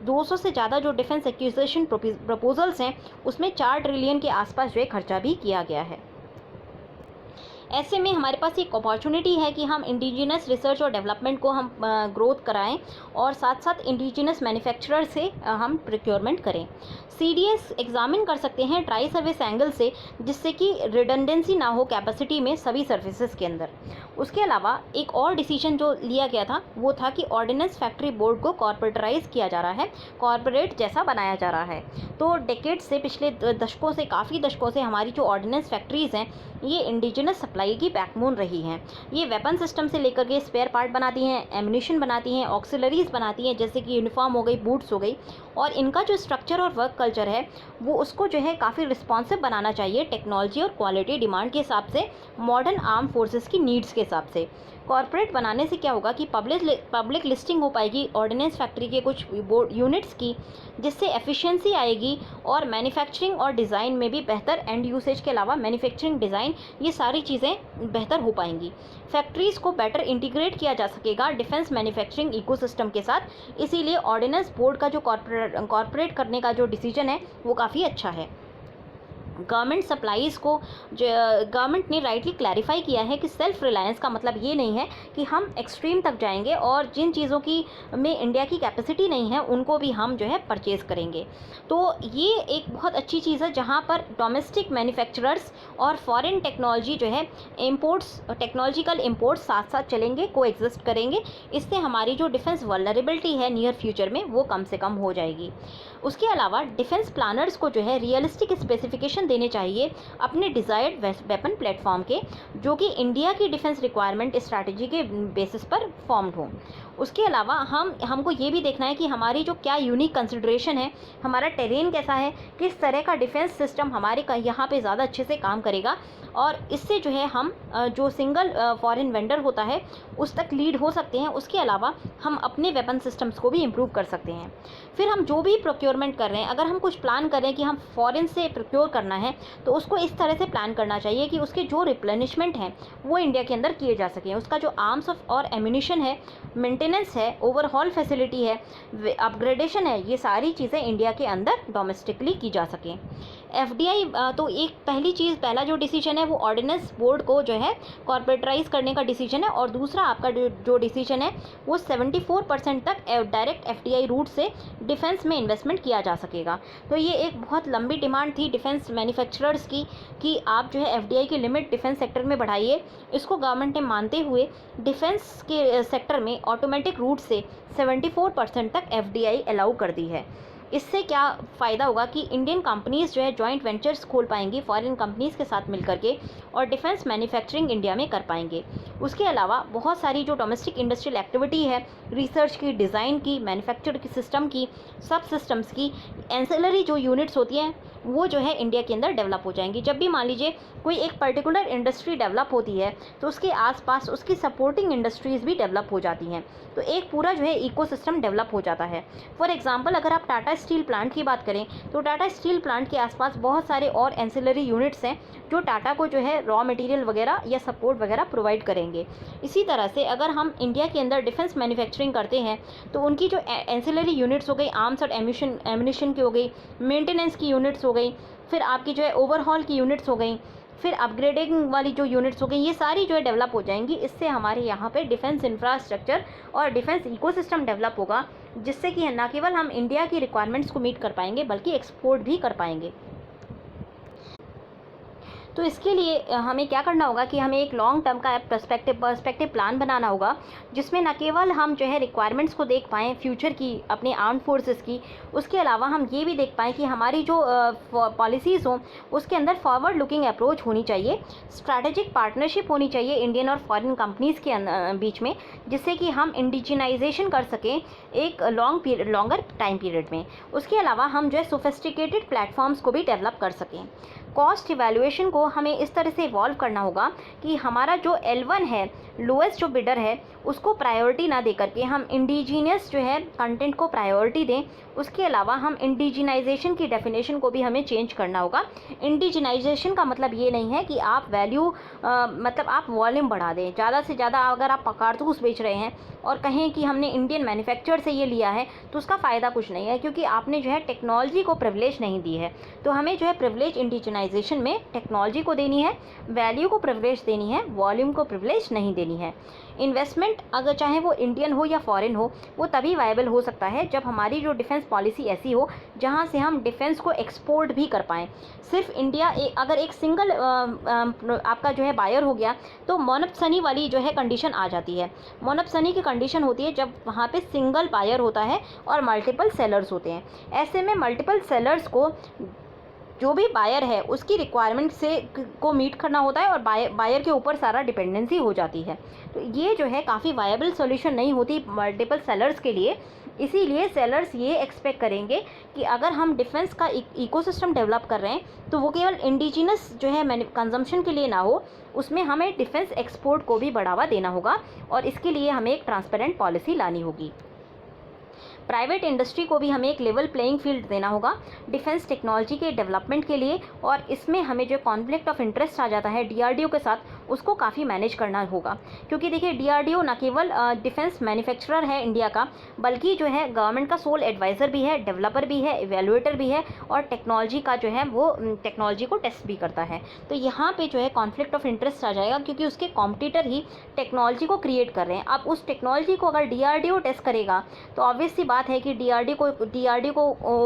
200 से ज़्यादा जो डिफेंस एक्विजिशन प्रपोजल्स हैं उसमें 4 ट्रिलियन के आसपास जो है खर्चा भी किया गया है। ऐसे में हमारे पास एक अपॉर्चुनिटी है कि हम इंडिजिनस रिसर्च और डेवलपमेंट को हम ग्रोथ कराएं और साथ साथ इंडिजिनस मैन्युफैक्चरर से हम प्रोक्योरमेंट करें। सीडीएस एग्जामिन कर सकते हैं ट्राई सर्विस एंगल से, जिससे कि रिडंडेंसी ना हो कैपेसिटी में सभी सर्विसेज के अंदर। उसके अलावा एक और डिसीजन जो लिया गया था वो था कि ऑर्डिनेंस फैक्ट्री बोर्ड को कॉर्पोरेटराइज किया जा रहा है, कॉर्पोरेट जैसा बनाया जा रहा है। तो डेकेड से, पिछले दशकों से, काफ़ी दशकों से हमारी जो ऑर्डिनेंस फैक्ट्रीज़ हैं ये इंडिजिनस सप्लाई की बैकबोन रही हैं। ये वेपन सिस्टम से लेकर के स्पेयर पार्ट बनाती हैं, एम्यूनिशन बनाती हैं, ऑक्सिलरीज बनाती हैं, जैसे कि यूनिफॉर्म हो गई, बूट्स हो गई, और इनका जो स्ट्रक्चर और वर्क कल्चर है वो उसको जो है काफ़ी रिस्पॉन्सिव बनाना चाहिए टेक्नोलॉजी और क्वालिटी डिमांड के हिसाब से, मॉडर्न आर्म फोर्सेस की नीड्स के हिसाब से। कॉर्पोरेट बनाने से क्या होगा कि पब्लिक लिस्टिंग हो पाएगी ऑर्डिनेंस फैक्ट्री के कुछ यूनिट्स की, जिससे एफिशिएंसी आएगी और मैन्युफैक्चरिंग और डिज़ाइन में भी बेहतर, एंड यूसेज के अलावा मैन्युफैक्चरिंग, डिज़ाइन, ये सारी चीज़ें बेहतर हो पाएंगी। फैक्ट्रीज़ को बेटर इंटीग्रेट किया जा सकेगा डिफेंस मैन्युफैक्चरिंग इकोसिस्टम के साथ, इसीलिए ऑर्डिनेंस बोर्ड का जो कॉर्पोरेट करने का जो डिसीजन है वो काफ़ी अच्छा है। गवर्नमेंट सप्लाईज़ को गवर्नमेंट ने राइटली क्लैरिफाई किया है कि सेल्फ रिलायंस का मतलब ये नहीं है कि हम एक्सट्रीम तक जाएंगे और जिन चीज़ों की में इंडिया की कैपेसिटी नहीं है उनको भी हम जो है परचेज़ करेंगे। तो ये एक बहुत अच्छी चीज़ है जहाँ पर डोमेस्टिक मैन्युफैक्चरर्स और फॉरेन टेक्नोलॉजी जो है इम्पोर्ट्स, टेक्नोलॉजिकल इम्पोर्ट्स साथ साथ चलेंगे, को एग्जिस्ट करेंगे। इससे हमारी जो डिफेंस वल्नरेबिलिटी है नियर फ्यूचर में वो कम से कम हो जाएगी। उसके अलावा डिफेंस प्लानर्स को जो है रियलिस्टिक स्पेसिफिकेशन देने चाहिए अपने डिज़ायर्ड वेपन प्लेटफॉर्म के, जो कि इंडिया की डिफेंस रिक्वायरमेंट स्ट्रैटेजी के बेसिस पर फॉर्म्ड हों। उसके अलावा हमको ये भी देखना है कि हमारी जो क्या यूनिक कंसिडरेशन है, हमारा टेरेन कैसा है, किस तरह का डिफेंस सिस्टम हमारे यहाँ पे ज़्यादा अच्छे से काम करेगा, और इससे जो है हम जो सिंगल फॉरेन वेंडर होता है उस तक लीड हो सकते हैं। उसके अलावा हम अपने वेपन सिस्टम्स को भी इम्प्रूव कर सकते हैं। फिर हम जो भी प्रोक्योरमेंट कर रहे हैं, अगर हम कुछ प्लान कर रहे हैं कि हम फॉरेन से प्रोक्योर करना है, तो उसको इस तरह से प्लान करना चाहिए कि उसके जो रिप्लेनिशमेंट हैं वो इंडिया के अंदर किए जा सकें। उसका जो आर्म्स और एम्यूनिशन है, मेंटेनेंस है, ओवरहॉल फैसिलिटी है, अपग्रेडेशन है, ये सारी चीज़ें इंडिया के अंदर डोमेस्टिकली की जा सकें। एफडीआई तो एक पहला जो डिसीजन है वो ऑर्डिनेंस बोर्ड को जो है कॉर्पोरेटराइज करने का डिसीजन है, और दूसरा आपका जो डिसीजन है वो 74% तक डायरेक्ट एफडीआई रूट से डिफेंस में इन्वेस्टमेंट किया जा सकेगा। तो ये एक बहुत लंबी डिमांड थी डिफेंस मैन्युफैक्चरर्स की कि आप जो है एफडीआई की लिमिट डिफेंस सेक्टर में बढ़ाइए। इसको गवर्नमेंट ने मानते हुए डिफेंस के सेक्टर में ऑटोमेटिक रूट से 74% तक एफडीआई अलाउ कर दी है। इससे क्या फ़ायदा होगा कि इंडियन कंपनीज़ जो है जॉइंट वेंचर्स खोल पाएंगी फॉरेन कंपनीज़ के साथ मिलकर के, और डिफेंस मैन्युफैक्चरिंग इंडिया में कर पाएंगे। उसके अलावा बहुत सारी जो डोमेस्टिक इंडस्ट्रियल एक्टिविटी है, रिसर्च की, डिज़ाइन की, मैन्युफैक्चर की सिस्टम की, सब सिस्टम्स की, एंसेलरी जो यूनिट्स होती हैं वो जो है इंडिया के अंदर डेवलप हो जाएंगी। जब भी मान लीजिए कोई एक पर्टिकुलर इंडस्ट्री डेवलप होती है तो उसके आसपास उसकी सपोर्टिंग इंडस्ट्रीज़ भी डेवलप हो जाती हैं, तो एक पूरा जो है इकोसिस्टम डेवलप हो जाता है। फॉर एग्जांपल अगर आप टाटा स्टील प्लांट की बात करें तो टाटा स्टील प्लांट के आसपास बहुत सारे और एंसिलरी यूनिट्स हैं जो टाटा को जो है रॉ मटेरियल वगैरह या सपोर्ट वगैरह प्रोवाइड करेंगे। इसी तरह से अगर हम इंडिया के अंदर डिफेंस मैन्युफैक्चरिंग करते हैं तो उनकी जो एंसिलरी यूनिट्स हो गई, आर्म्स और एम्यूनिशन की हो गई, मेंटेनेंस की यूनिट्स हो गई, फिर आपकी जो है ओवरहॉल की यूनिट्स हो गई, फिर अपग्रेडिंग वाली जो यूनिट्स हो गई, ये सारी जो है डेवलप हो जाएंगी। इससे हमारे यहाँ पे डिफेंस इंफ्रास्ट्रक्चर और डिफेंस इकोसिस्टम डेवलप होगा, जिससे कि न केवल हम इंडिया की रिक्वायरमेंट्स को मीट कर पाएंगे बल्कि एक्सपोर्ट भी कर पाएंगे। तो इसके लिए हमें क्या करना होगा कि हमें एक लॉन्ग टर्म का पर्सपेक्टिव प्लान बनाना होगा, जिसमें न केवल हम जो है रिक्वायरमेंट्स को देख पाएँ फ्यूचर की अपने आर्म फोर्सेस की, उसके अलावा हम ये भी देख पाएँ कि हमारी जो पॉलिसीज़ हों उसके अंदर फॉरवर्ड लुकिंग अप्रोच होनी चाहिए, स्ट्रैटेजिक पार्टनरशिप होनी चाहिए इंडियन और फॉरेन कंपनीज़ के बीच में, जिससे कि हम इंडिजिनाइजेशन कर सकें एक लॉन्गर टाइम पीरियड में। उसके अलावा हम जो है सोफिस्टिकेटेड प्लेटफॉर्म्स को भी डेवलप कर सकें। कॉस्ट इवैल्यूएशन को हमें इस तरह से इवॉल्व करना होगा कि हमारा जो L1 है, लोएस्ट जो बिडर है, उसको प्रायोरिटी ना दे करके हम इंडिजीनियस जो है कंटेंट को प्रायोरिटी दें। उसके अलावा हम इंडिजिनाइजेशन की डेफिनेशन को भी हमें चेंज करना होगा। इंडिजिनाइजेशन का मतलब ये नहीं है कि आप वैल्यू मतलब आप वॉल्यूम बढ़ा दें। ज़्यादा से ज़्यादा अगर आप कारतूस बेच रहे हैं और कहें कि हमने इंडियन मैन्युफैक्चर से ये लिया है तो उसका फ़ायदा कुछ नहीं है, क्योंकि आपने जो है टेक्नोलॉजी को प्रिविलेज नहीं दी है। तो हमें जो है प्रिविलेज इंडिजिनाइजेशन में टेक्नोलॉजी को देनी है, वैल्यू को प्रिविलेज देनी है, वॉल्यूम को प्रिविलेज नहीं देनी है। इन्वेस्टमेंट अगर चाहे वो इंडियन हो या फॉरेन हो, वो तभी वायबल हो सकता है जब हमारी जो डिफेंस पॉलिसी ऐसी हो जहां से हम डिफेंस को एक्सपोर्ट भी कर पाएँ। सिर्फ इंडिया अगर एक सिंगल आपका जो है बायर हो गया तो मोनोपोली वाली जो है कंडीशन आ जाती है। मोनोपोली की कंडीशन होती है जब वहाँ पे सिंगल बायर होता है और मल्टीपल सेलर्स होते हैं। ऐसे में मल्टीपल सेलर्स को जो भी बायर है उसकी रिक्वायरमेंट से को मीट करना होता है और बायर के ऊपर सारा डिपेंडेंसी हो जाती है। तो ये जो है काफ़ी वायबल सॉल्यूशन नहीं होती मल्टीपल सेलर्स के लिए। इसीलिए सेलर्स ये एक्सपेक्ट करेंगे कि अगर हम डिफेंस का इकोसिस्टम डेवलप कर रहे हैं तो वो केवल इंडिजिनस जो है कंजम्पशन के लिए ना हो, उसमें हमें डिफेंस एक्सपोर्ट को भी बढ़ावा देना होगा और इसके लिए हमें एक ट्रांसपेरेंट पॉलिसी लानी होगी। प्राइवेट इंडस्ट्री को भी हमें एक लेवल प्लेइंग फील्ड देना होगा डिफेंस टेक्नोलॉजी के डेवलपमेंट के लिए, और इसमें हमें जो कॉन्फ्लिक्ट ऑफ इंटरेस्ट आ जाता है डीआरडीओ के साथ, उसको काफ़ी मैनेज करना होगा। क्योंकि देखिए डीआरडीओ न केवल डिफेंस मैन्युफैक्चरर है इंडिया का, बल्कि जो है गवर्नमेंट का सोल एडवाइज़र भी है, डेवलपर भी है, इवेल्युएटर भी है, और टेक्नोलॉजी का जो है वो टेक्नोलॉजी को टेस्ट भी करता है। तो यहाँ पे जो है कॉन्फ्लिक्ट ऑफ इंटरेस्ट आ जाएगा, क्योंकि उसके कॉम्पिटिटर ही टेक्नोलॉजी को क्रिएट कर रहे हैं। अब उस टेक्नोलॉजी को अगर डीआरडीओ टेस्ट करेगा तो ऑब्वियस सी बात है कि डीआरडीओ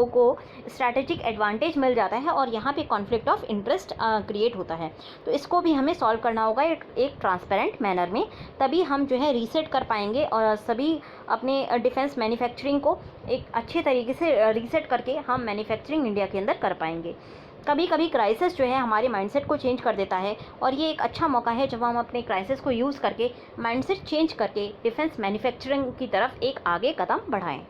को स्ट्रैटेजिक एडवांटेज मिल जाता है और यहाँ पे कॉन्फ्लिक्ट ऑफ इंटरेस्ट क्रिएट होता है। तो इसको भी हमें सॉल्व करना होगा एक ट्रांसपेरेंट मैनर में, तभी हम जो है रीसेट कर पाएंगे और सभी अपने डिफेंस मैन्युफैक्चरिंग को एक अच्छे तरीके से रीसेट करके हम मैन्युफैक्चरिंग इंडिया के अंदर कर पाएंगे। कभी कभी क्राइसिस जो है हमारे माइंडसेट को चेंज कर देता है, और ये एक अच्छा मौका है जब हम अपने क्राइसिस को यूज़ करके माइंडसेट चेंज करके डिफेंस मैन्युफैक्चरिंग की तरफ एक आगे कदम बढ़ाएं।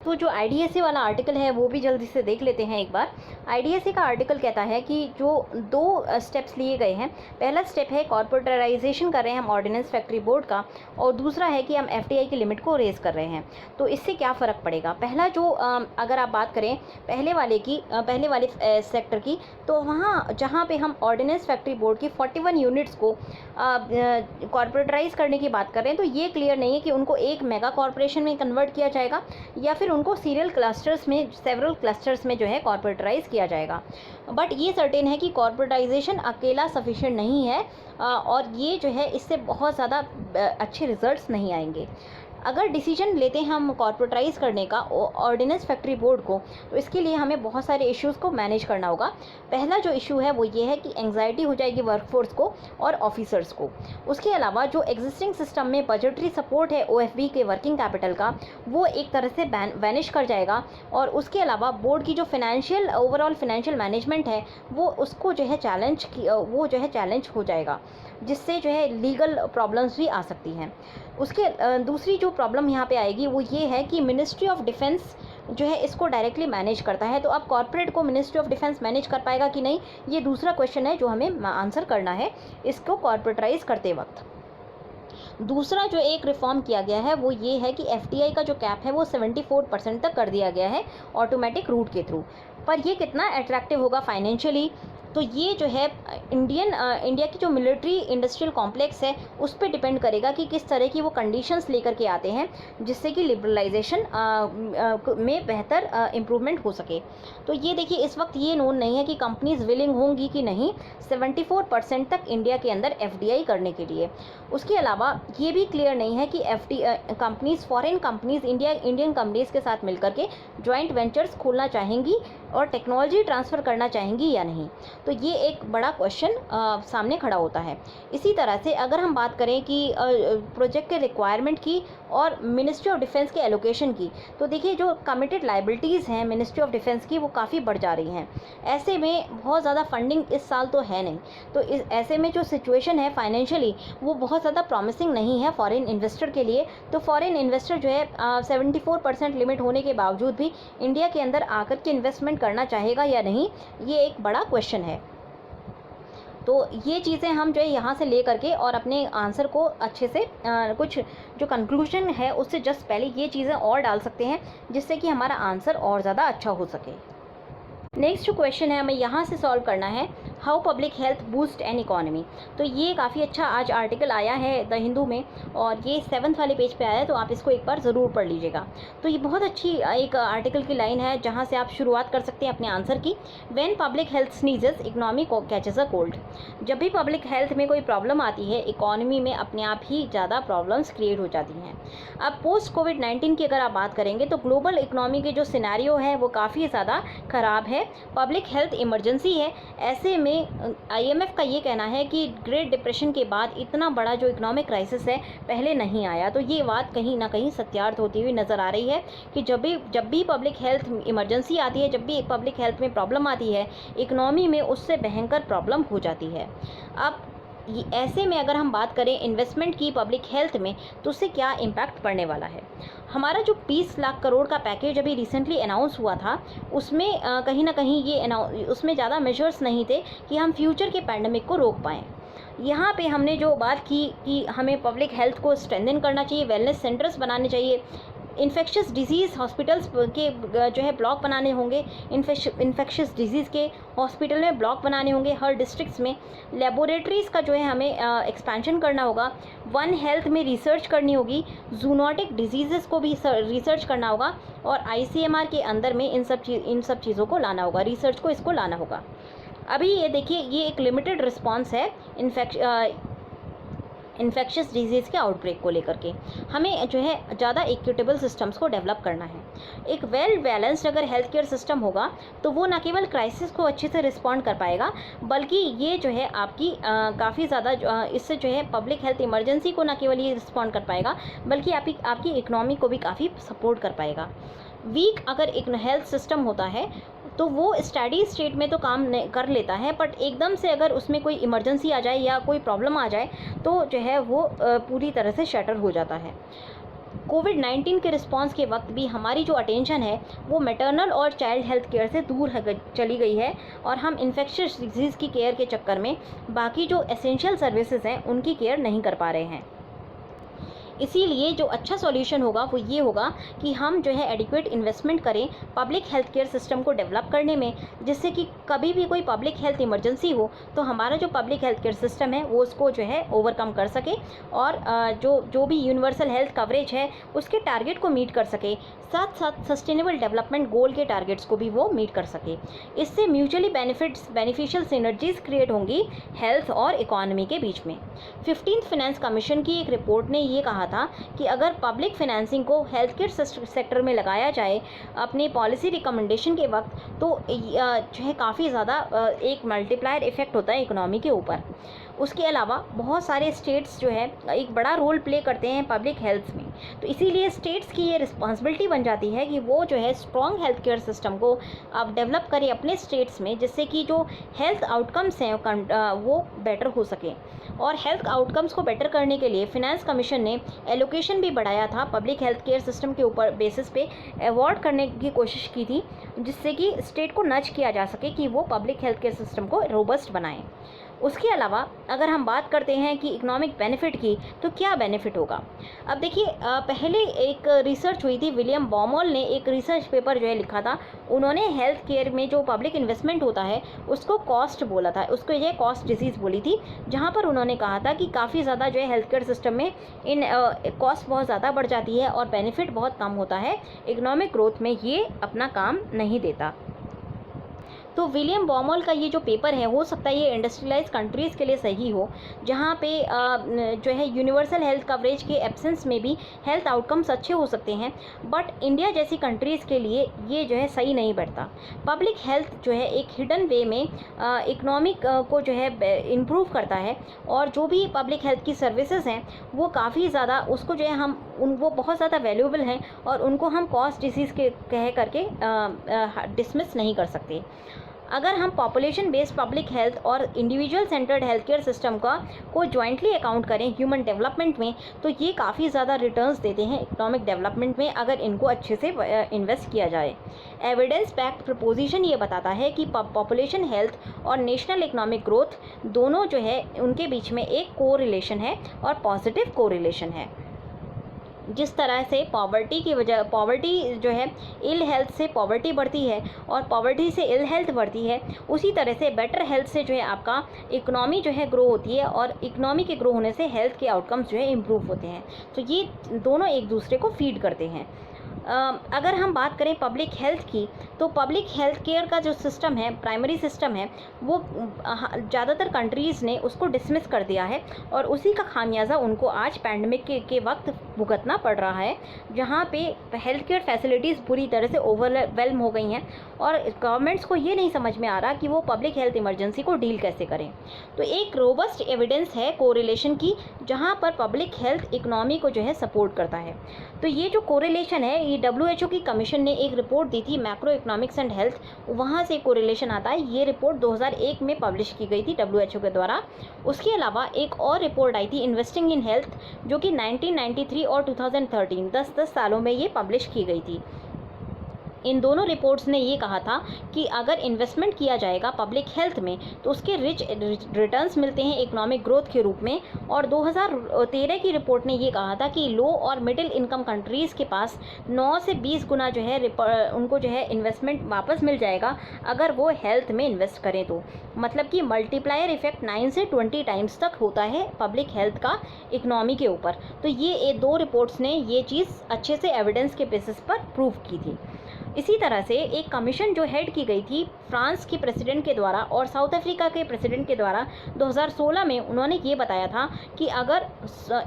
तो जो IDSA वाला आर्टिकल है वो भी जल्दी से देख लेते हैं एक बार। IDSA का आर्टिकल कहता है कि जो 2 स्टेप्स लिए गए हैं, पहला स्टेप है कॉर्पोरेटाइजेशन कर रहे हैं हम ऑर्डिनेंस फैक्ट्री बोर्ड का, और दूसरा है कि हम FDI की लिमिट को रेज़ कर रहे हैं। तो इससे क्या फ़र्क पड़ेगा? पहला जो अगर आप बात करें पहले वाले सेक्टर की, तो वहाँ जहाँ पे हम ऑर्डिनेंस फैक्ट्री बोर्ड की 41 यूनिट्स को कॉर्पोरेटाइज करने की बात कर रहे हैं, तो ये क्लियर नहीं है कि उनको एक मेगा कॉर्पोरेशन में कन्वर्ट किया जाएगा या फिर उनको सीरियल क्लस्टर्स में, सेवरल क्लस्टर्स में जो है कॉर्पोरेटाइज किया जाएगा। बट ये सर्टेन है कि कॉर्पोरेटाइजेशन अकेला सफिशिएंट नहीं है, और ये जो है इससे बहुत ज़्यादा अच्छे रिजल्ट्स नहीं आएंगे। अगर डिसीजन लेते हैं हम कॉर्पोरेटाइज करने का ऑर्डिनेंस फैक्ट्री बोर्ड को, तो इसके लिए हमें बहुत सारे इश्यूज़ को मैनेज करना होगा। पहला जो इशू है वो ये है कि एंग्जाइटी हो जाएगी वर्कफोर्स को और ऑफिसर्स को। उसके अलावा जो एग्जिस्टिंग सिस्टम में बजटरी सपोर्ट है OFB के वर्किंग कैपिटल का, वो एक तरह से वैनिश कर जाएगा, और उसके अलावा बोर्ड की जो ओवरऑल फाइनेंशियल मैनेजमेंट है वो जो है चैलेंज हो जाएगा, जिससे जो है लीगल प्रॉब्लम्स भी आ सकती हैं। उसके दूसरी जो प्रॉब्लम यहाँ पे आएगी वो ये है कि मिनिस्ट्री ऑफ डिफेंस जो है इसको डायरेक्टली मैनेज करता है। तो अब कॉर्पोरेट को मिनिस्ट्री ऑफ डिफेंस मैनेज कर पाएगा कि नहीं, ये दूसरा क्वेश्चन है जो हमें आंसर करना है इसको कॉर्पोरेटाइज करते वक्त। दूसरा जो एक रिफॉर्म किया गया है वो ये है कि एफडीआई का जो कैप है वो 74% तक कर दिया गया है ऑटोमेटिक रूट के थ्रू। पर ये कितना अट्रैक्टिव होगा फाइनेंशियली, तो ये जो है इंडिया की जो मिलिट्री इंडस्ट्रियल कॉम्प्लेक्स है उस पर डिपेंड करेगा कि किस तरह की वो कंडीशंस लेकर के आते हैं जिससे कि लिबरलाइजेशन में बेहतर इम्प्रूवमेंट हो सके। तो ये देखिए इस वक्त ये नोन नहीं है कि कंपनीज विलिंग होंगी कि नहीं 74% तक इंडिया के अंदर एफडीआई करने के लिए। उसके अलावा ये भी क्लियर नहीं है कि companies foreign companies Indian companies के साथ मिलकर के जॉइंट वेंचर्स खोलना चाहेंगी और टेक्नोलॉजी ट्रांसफ़र करना चाहेंगी या नहीं। तो ये एक बड़ा क्वेश्चन सामने खड़ा होता है। इसी तरह से अगर हम बात करें कि प्रोजेक्ट के रिक्वायरमेंट की और मिनिस्ट्री ऑफ डिफेंस के एलोकेशन की, तो देखिए जो कमिटेड लाइबिलिटीज़ हैं मिनिस्ट्री ऑफ डिफेंस की वो काफ़ी बढ़ जा रही हैं। ऐसे में बहुत ज़्यादा फंडिंग इस साल तो है नहीं, तो इस ऐसे में जो सिचुएशन है फाइनेंशियली वो बहुत ज़्यादा प्रॉमिसिंग नहीं है फॉरेन इन्वेस्टर के लिए। तो फॉरेन इन्वेस्टर जो है 74% लिमिट होने के बावजूद भी इंडिया के अंदर आकर के इन्वेस्टमेंट करना चाहेगा या नहीं, ये एक बड़ा क्वेश्चन है। तो ये चीज़ें हम जो है यहाँ से ले करके और अपने आंसर को अच्छे से कुछ जो कंक्लूजन है उससे जस्ट पहले ये चीज़ें और डाल सकते हैं जिससे कि हमारा आंसर और ज़्यादा अच्छा हो सके। नेक्स्ट जो क्वेश्चन है हमें यहाँ से सॉल्व करना है, how public health boost an economy. तो ये काफ़ी अच्छा आज आर्टिकल आया है द हिंदू में और ये 7th वाले पेज पे आया है, तो आप इसको एक बार ज़रूर पढ़ लीजिएगा। तो ये बहुत अच्छी एक आर्टिकल की लाइन है जहाँ से आप शुरुआत कर सकते हैं अपने आंसर की। When public health sneezes economy catches a cold. जब भी पब्लिक हेल्थ में कोई प्रॉब्लम आती है इकोनॉमी में अपने आप ही ज़्यादा प्रॉब्लम्स क्रिएट हो जाती हैं। अब पोस्ट कोविड-19 की अगर आप बात करेंगे तो ग्लोबल इकोनॉमी के जो सिनेरियो है वो काफ़ी ज़्यादा ख़राब है, पब्लिक हेल्थ इमरजेंसी है। ऐसे में आईएमएफ का ये कहना है कि ग्रेट डिप्रेशन के बाद इतना बड़ा जो इकोनॉमिक क्राइसिस है पहले नहीं आया। तो ये बात कहीं ना कहीं सत्यार्थ होती हुई नज़र आ रही है कि जब भी पब्लिक हेल्थ इमरजेंसी आती है, जब भी पब्लिक हेल्थ में प्रॉब्लम आती है इकोनॉमी में उससे भयंकर प्रॉब्लम हो जाती है। अब ऐसे में अगर हम बात करें इन्वेस्टमेंट की पब्लिक हेल्थ में तो उससे क्या इम्पैक्ट पड़ने वाला है। हमारा जो 20 लाख करोड़ का पैकेज अभी रिसेंटली अनाउंस हुआ था उसमें कहीं ना कहीं उसमें ज़्यादा मेजर्स नहीं थे कि हम फ्यूचर के पैंडेमिक को रोक पाएँ। यहाँ पे हमने जो बात की कि हमें पब्लिक हेल्थ को स्ट्रेंथन करना चाहिए, वेलनेस सेंटर्स बनाने चाहिए, इन्फेक्शियस डिजीज़ हॉस्पिटल्स के जो है ब्लॉक बनाने होंगे, इन्फेक्शियस डिजीज़ के हॉस्पिटल में ब्लॉक बनाने होंगे हर डिस्ट्रिक्ट्स में, लेबोरेटरीज़ का जो है हमें एक्सपेंशन करना होगा, वन हेल्थ में रिसर्च करनी होगी, जूनोटिक डिजीज़ को भी रिसर्च करना होगा और आईसीएमआर के अंदर में इन सब चीज़ों को लाना होगा, रिसर्च को इसको लाना होगा। अभी ये देखिए ये एक लिमिटेड रिस्पॉन्स है इन्फेक्शियस डिजीज़ के आउटब्रेक को लेकर के। हमें जो है ज़्यादा इक्विटेबल सिस्टम्स को डेवलप करना है। एक वेल बैलेंस्ड अगर हेल्थ केयर सिस्टम होगा तो वो न केवल क्राइसिस को अच्छे से रिस्पॉन्ड कर पाएगा बल्कि ये जो है आपकी काफ़ी ज़्यादा इससे जो है पब्लिक हेल्थ इमरजेंसी को न केवल ये रिस्पॉन्ड कर पाएगा बल्कि आपकी इकनॉमी को भी काफ़ी सपोर्ट कर पाएगा। वीक अगर एक हेल्थ सिस्टम होता है तो वो स्टडी स्टेट में तो काम कर लेता है, बट एकदम से अगर उसमें कोई इमरजेंसी आ जाए या कोई प्रॉब्लम आ जाए तो जो है वो पूरी तरह से शटर हो जाता है। कोविड-19 के रिस्पांस के वक्त भी हमारी जो अटेंशन है वो मैटरनल और चाइल्ड हेल्थ केयर से दूर चली गई है और हम इन्फेक्शियस डिजीज़ की केयर के चक्कर में बाकी जो एसेंशियल सर्विसेज हैं उनकी केयर नहीं कर पा रहे हैं। इसीलिए जो अच्छा सॉल्यूशन होगा वो ये होगा कि हम जो है एडिक्वेट इन्वेस्टमेंट करें पब्लिक हेल्थ केयर सिस्टम को डेवलप करने में, जिससे कि कभी भी कोई पब्लिक हेल्थ इमरजेंसी हो तो हमारा जो पब्लिक हेल्थ केयर सिस्टम है वो उसको जो है ओवरकम कर सके और जो भी यूनिवर्सल हेल्थ कवरेज है उसके टारगेट को मीट कर सके, साथ साथ सस्टेनेबल डेवलपमेंट गोल के टारगेट्स को भी वो मीट कर सके। इससे म्यूचुअली बेनिफिशियल सिनर्जीज क्रिएट होंगी हेल्थ और इकोनॉमी के बीच में। 15th फाइनेंस कमीशन की एक रिपोर्ट ने ये कहा था कि अगर पब्लिक फाइनेंसिंग को हेल्थ केयर सेक्टर में लगाया जाए अपने पॉलिसी रिकमेंडेशन के वक्त तो जो है काफ़ी ज़्यादा एक मल्टीप्लायर इफेक्ट होता है इकोनॉमी के ऊपर। उसके अलावा बहुत सारे स्टेट्स जो है एक बड़ा रोल प्ले करते हैं पब्लिक हेल्थ में। तो इसीलिए स्टेट्स की ये रिस्पॉन्सिबिलिटी बन जाती है कि वो जो है स्ट्रॉन्ग हेल्थ केयर सिस्टम को अब डेवलप करें अपने स्टेट्स में, जिससे कि जो हेल्थ आउटकम्स हैं वो बेटर हो सके। और हेल्थ आउटकम्स को बेटर करने के लिए फिनेंस कमीशन ने एलोकेशन भी बढ़ाया था पब्लिक हेल्थ केयर सिस्टम के ऊपर बेसिस पे अवॉर्ड करने की कोशिश की थी, जिससे कि स्टेट को नच किया जा सके कि वो पब्लिक हेल्थ केयर सिस्टम को रोबस्ट बनाएं। उसके अलावा अगर हम बात करते हैं कि इकोनॉमिक बेनिफिट की, तो क्या बेनिफिट होगा। अब देखिए, पहले एक रिसर्च हुई थी, विलियम बॉमोल ने एक रिसर्च पेपर जो है लिखा था। उन्होंने हेल्थ केयर में जो पब्लिक इन्वेस्टमेंट होता है उसको कॉस्ट बोला था, उसको ये कॉस्ट डिजीज़ बोली थी, जहाँ पर उन्होंने कहा था कि काफ़ी ज़्यादा जो है हेल्थ केयर सिस्टम में इन कॉस्ट बहुत ज़्यादा बढ़ जाती है और बेनिफिट बहुत कम होता है, इकोनॉमिक ग्रोथ में ये अपना काम नहीं देता। तो विलियम बॉमोल का ये जो पेपर है, हो सकता है ये इंडस्ट्रियलाइज कंट्रीज़ के लिए सही हो, जहाँ पे जो है यूनिवर्सल हेल्थ कवरेज के एब्सेंस में भी हेल्थ आउटकम्स अच्छे हो सकते हैं, बट इंडिया जैसी कंट्रीज़ के लिए ये जो है सही नहीं बैठता। पब्लिक हेल्थ जो है एक हिडन वे में इकोनॉमिक को जो है इम्प्रूव करता है, और जो भी पब्लिक हेल्थ की सर्विसेज हैं वो काफ़ी ज़्यादा, उसको जो है वो बहुत ज़्यादा वैल्यूएबल हैं, और उनको हम कॉस्ट डिसीज़ के कह करके डिसमिस नहीं कर सकते। अगर हम पॉपुलेशन बेस्ड पब्लिक हेल्थ और individual centred health care system को जॉइंटली अकाउंट करें ह्यूमन डेवलपमेंट में, तो ये काफ़ी ज़्यादा रिटर्न्स देते हैं इकोनॉमिक डेवलपमेंट में, अगर इनको अच्छे से इन्वेस्ट किया जाए। एविडेंस बैक्ड प्रपोजिशन ये बताता है कि पॉपुलेशन हेल्थ और नेशनल इकोनॉमिक ग्रोथ दोनों जो है उनके बीच में एक कोरिलेशन है और पॉजिटिव कोरिलेशन है। जिस तरह से पॉवर्टी जो है इल हेल्थ से पॉवर्टी बढ़ती है और पॉवर्टी से इल हेल्थ बढ़ती है, उसी तरह से बेटर हेल्थ से जो है आपका इकोनॉमी जो है ग्रो होती है, और इकोनॉमी के ग्रो होने से हेल्थ के आउटकम्स जो है इम्प्रूव होते हैं। तो ये दोनों एक दूसरे को फीड करते हैं। अगर हम बात करें पब्लिक हेल्थ की, तो पब्लिक हेल्थ केयर का जो सिस्टम है, प्राइमरी सिस्टम है, वो ज़्यादातर कंट्रीज़ ने उसको डिसमिस कर दिया है, और उसी का खामियाजा उनको आज पैंडमिक के वक्त भुगतना पड़ रहा है, जहाँ पे हेल्थ केयर फैसिलिटीज़ पूरी तरह से ओवरवेल्म हो गई हैं, और गवर्नमेंट्स को ये नहीं समझ में आ रहा कि वो पब्लिक हेल्थ इमरजेंसी को डील कैसे करें। तो एक रोबस्ट एविडेंस है कोरिलेशन की, जहाँ पर पब्लिक हेल्थ इकोनॉमी को जो है सपोर्ट करता है। तो ये जो कोरिलेशन है, ये WHO की कमीशन ने एक रिपोर्ट दी थी, मैक्रो इकोनॉमिक्स एंड हेल्थ, वहाँ से कोरिलेशन आता है। ये रिपोर्ट 2001 में पब्लिश की गई थी WHO के द्वारा। उसके अलावा एक और रिपोर्ट आई थी, इन्वेस्टिंग इन हेल्थ, जो कि 1993 और 2013 10 सालों में ये पब्लिश की गई थी। इन दोनों रिपोर्ट्स ने ये कहा था कि अगर इन्वेस्टमेंट किया जाएगा पब्लिक हेल्थ में तो उसके रिच रिटर्न्स मिलते हैं इकोनॉमिक ग्रोथ के रूप में। और 2013 की रिपोर्ट ने ये कहा था कि लो और मिडिल इनकम कंट्रीज़ के पास 9 से 20 गुना जो है उनको जो है इन्वेस्टमेंट वापस मिल जाएगा अगर वो हेल्थ में इन्वेस्ट करें। तो मतलब कि मल्टीप्लायर इफेक्ट 9 से 20 टाइम्स तक होता है पब्लिक हेल्थ का इकोनॉमी के ऊपर। तो ये दो रिपोर्ट्स ने ये चीज़ अच्छे से एविडेंस के बेसिस पर प्रूव की थी। इसी तरह से एक कमीशन जो हेड की गई थी फ्रांस के प्रेसिडेंट के द्वारा और साउथ अफ्रीका के प्रेसिडेंट के द्वारा 2016 में, उन्होंने ये बताया था कि अगर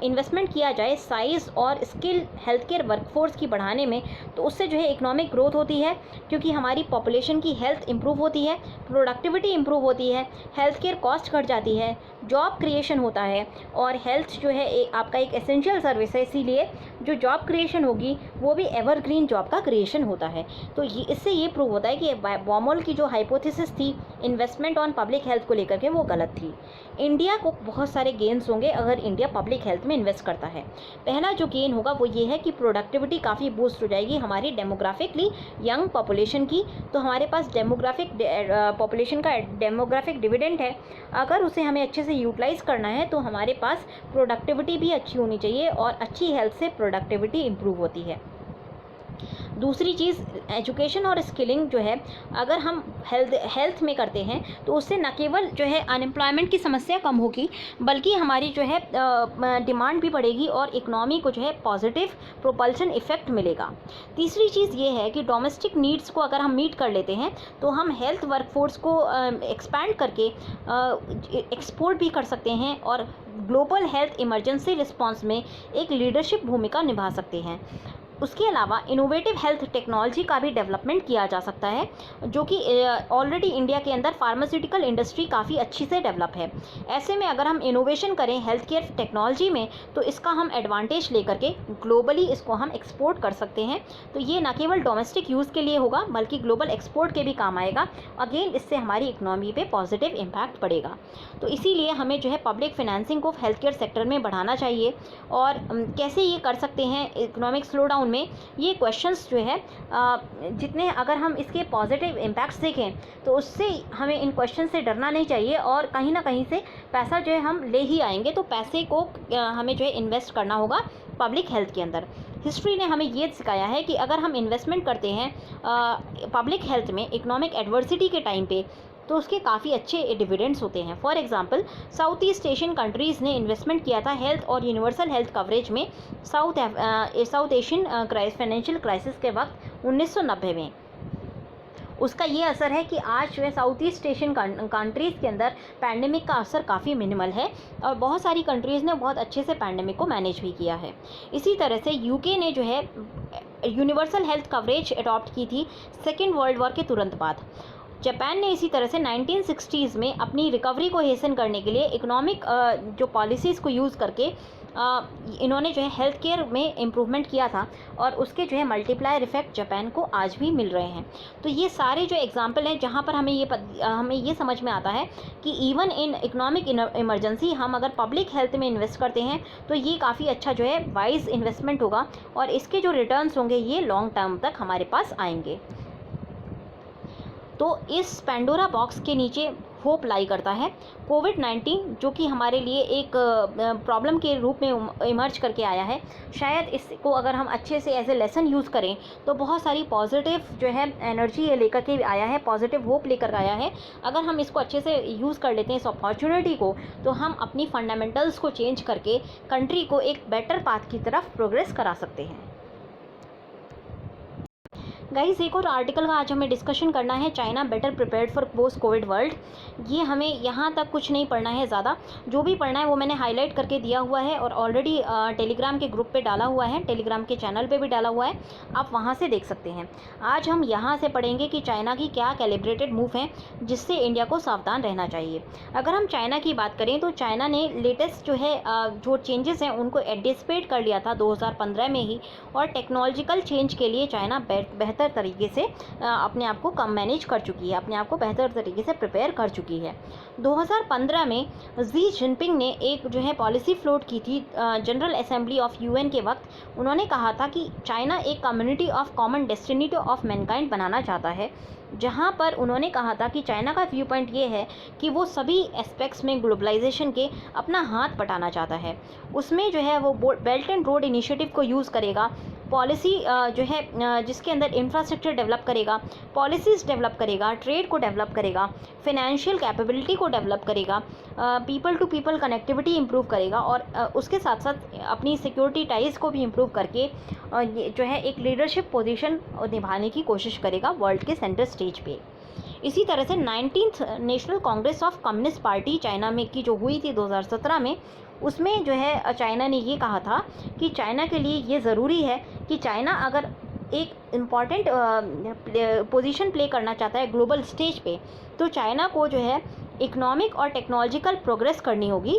इन्वेस्टमेंट किया जाए साइज़ और स्किल हेल्थ केयर वर्कफोर्स की बढ़ाने में, तो उससे जो है इकोनॉमिक ग्रोथ होती है, क्योंकि हमारी पॉपुलेशन की हेल्थ इंप्रूव होती है, प्रोडक्टिविटी इंप्रूव होती है, हेल्थ केयर कॉस्ट घट जाती है, जॉब क्रिएशन होता है। और हेल्थ जो है आपका एक एसेंशियल सर्विस है, इसीलिए जो जॉब क्रिएशन होगी वो भी एवरग्रीन जॉब का क्रिएशन होता है। तो इससे ये प्रूव होता है कि बॉमोल की जो हाइपोथेसिस थी इन्वेस्टमेंट ऑन पब्लिक हेल्थ को लेकर के, वो गलत थी। इंडिया को बहुत सारे गेन्स होंगे अगर इंडिया पब्लिक हेल्थ में इन्वेस्ट करता है। पहला जो गेन होगा वो ये है कि प्रोडक्टिविटी काफ़ी बूस्ट हो जाएगी हमारी डेमोग्राफिकली यंग पॉपुलेशन की। तो हमारे पास पॉपुलेशन का डेमोग्राफिक डिविडेंड है, अगर उसे हमें अच्छे से यूटिलाइज़ करना है तो हमारे पास प्रोडक्टिविटी भी अच्छी होनी चाहिए, और अच्छी हेल्थ से प्रोडक्टिविटी इंप्रूव होती है। दूसरी चीज़ एजुकेशन और स्किलिंग जो है, अगर हम हेल्थ में करते हैं तो उससे न केवल जो है अनएम्प्लॉयमेंट की समस्या कम होगी, बल्कि हमारी जो है डिमांड भी बढ़ेगी और इकोनॉमी को जो है पॉजिटिव प्रोपल्शन इफेक्ट मिलेगा। तीसरी चीज़ ये है कि डोमेस्टिक नीड्स को अगर हम मीट कर लेते हैं तो हम हेल्थ वर्कफोर्स को एक्सपैंड करके एक्सपोर्ट भी कर सकते हैं और ग्लोबल हेल्थ इमरजेंसी रिस्पॉन्स में एक लीडरशिप भूमिका निभा सकते हैं। उसके अलावा इनोवेटिव हेल्थ टेक्नोलॉजी का भी डेवलपमेंट किया जा सकता है, जो कि ऑलरेडी इंडिया के अंदर फार्मास्यूटिकल इंडस्ट्री काफ़ी अच्छी से डेवलप है। ऐसे में अगर हम इनोवेशन करें हेल्थ केयर टेक्नोलॉजी में तो इसका हम एडवांटेज लेकर के ग्लोबली इसको हम एक्सपोर्ट कर सकते हैं। तो ये न केवल डोमेस्टिक यूज़ के लिए होगा बल्कि ग्लोबल एक्सपोर्ट के भी काम आएगा। अगेन इससे हमारी इकोनॉमी पे पॉजिटिव इम्पैक्ट पड़ेगा। तो इसीलिए हमें जो है पब्लिक फाइनेंसिंग को हेल्थ केयर सेक्टर में बढ़ाना चाहिए। और कैसे ये कर सकते हैं इकोनॉमिक स्लो डाउन में, ये क्वेश्चंस जो है जितने अगर हम इसके पॉजिटिव इम्पैक्ट्स देखें तो उससे हमें इन क्वेश्चन से डरना नहीं चाहिए और कहीं ना कहीं से पैसा जो है हम ले ही आएंगे। तो पैसे को हमें जो है इन्वेस्ट करना होगा पब्लिक हेल्थ के अंदर। हिस्ट्री ने हमें ये सिखाया है कि अगर हम इन्वेस्टमेंट करते हैं पब्लिक हेल्थ में इकोनॉमिक एडवर्सिटी के टाइम पे तो उसके काफ़ी अच्छे डिविडेंड्स होते हैं। For example south east Asian countries ने इन्वेस्टमेंट किया था हेल्थ और यूनिवर्सल हेल्थ कवरेज में साउथ एशियन फाइनेंशियल क्राइसिस के वक्त 1990 में। उसका ये असर है कि आज जो है साउथ ईस्ट एशियन कंट्रीज़ के अंदर पैंडेमिक का असर काफ़ी मिनिमल है और बहुत सारी कंट्रीज़ ने बहुत अच्छे से पैंडेमिक को मैनेज भी किया है। इसी तरह से यूके ने जो है यूनिवर्सल हेल्थ कवरेज अडॉप्ट की थी सेकेंड वर्ल्ड वॉर के तुरंत बाद। जापान ने इसी तरह से 1960s में अपनी रिकवरी को हेसन करने के लिए इकोनॉमिक जो पॉलिसीज़ को यूज़ करके इन्होंने जो है हेल्थ केयर में इम्प्रूवमेंट किया था और उसके जो है मल्टीप्लायर इफेक्ट जापान को आज भी मिल रहे हैं। तो ये सारे जो एग्जांपल हैं जहाँ पर हमें ये समझ में आता है कि इवन इन इकोनॉमिक इमरजेंसी हम अगर पब्लिक हेल्थ में इन्वेस्ट करते हैं तो ये काफ़ी अच्छा जो है वाइज इन्वेस्टमेंट होगा और इसके जो रिटर्न्स होंगे ये लॉन्ग टर्म तक हमारे पास आएंगे। तो इस पेंडोरा बॉक्स के नीचे होप लाई करता है कोविड-19 जो कि हमारे लिए एक प्रॉब्लम के रूप में इमर्ज करके आया है। शायद इसको अगर हम अच्छे से एज ए लेसन यूज़ करें तो बहुत सारी पॉजिटिव जो है एनर्जी ये लेकर के आया है, पॉजिटिव होप लेकर आया है। अगर हम इसको अच्छे से यूज़ कर लेते हैं इस अपॉर्चुनिटी को तो हम अपनी फंडामेंटल्स को चेंज करके कंट्री को एक बेटर पाथ की तरफ प्रोग्रेस करा सकते हैं। गाइस एक और आर्टिकल का आज हमें डिस्कशन करना है, China better prepared for post Covid world. ये हमें यहाँ तक कुछ नहीं पढ़ना है ज़्यादा, जो भी पढ़ना है वो मैंने हाईलाइट करके दिया हुआ है और ऑलरेडी टेलीग्राम के ग्रुप पे डाला हुआ है, टेलीग्राम के चैनल पे भी डाला हुआ है, आप वहाँ से देख सकते हैं। आज हम यहाँ से पढ़ेंगे कि चाइना की क्या कैलिब्रेटेड मूव है जिससे इंडिया को सावधान रहना चाहिए। अगर हम चाइना की बात करें तो चाइना ने लेटेस्ट जो है जो चेंजेस हैं उनको एंटिसिपेट कर लिया था 2015 में ही और टेक्नोलॉजिकल चेंज के लिए चाइना बेहतर तरीके से अपने आप को कम मैनेज कर चुकी है, अपने आप को बेहतर तरीके से प्रिपेयर कर चुकी है। 2015 में जी जिनपिंग ने एक जो है पॉलिसी फ्लोट की थी जनरल असेंबली ऑफ यूएन के वक्त। उन्होंने कहा था कि चाइना एक community of common destiny of mankind बनाना चाहता है, जहां पर उन्होंने कहा था कि चाइना का व्यू पॉइंट ये है कि वो सभी एस्पेक्ट्स में ग्लोबलाइजेशन के अपना हाथ बटाना चाहता है। उसमें जो है वो बेल्ट एंड रोड इनिशिएटिव को यूज़ करेगा, पॉलिसी जो है जिसके अंदर इंफ्रास्ट्रक्चर डेवलप करेगा, पॉलिसीज़ डेवलप करेगा, ट्रेड को डेवलप करेगा, फाइनेंशियल कैपेबिलिटी को डेवलप करेगा, people to people connectivity improve करेगा और उसके साथ साथ अपनी सिक्योरिटी टाइज को भी इंप्रूव करके जो है एक लीडरशिप पोजीशन निभाने की कोशिश करेगा वर्ल्ड के सेंटर स्टेज पे। इसी तरह से 19th national Congress of communist party China में की जो हुई थी 2017 में, उसमें जो है चाइना ने ये कहा था कि चाइना के लिए ये ज़रूरी है कि चाइना अगर एक इम्पॉर्टेंट पोजीशन प्ले करना चाहता है ग्लोबल स्टेज पे तो चाइना को जो है इकोनॉमिक और टेक्नोलॉजिकल प्रोग्रेस करनी होगी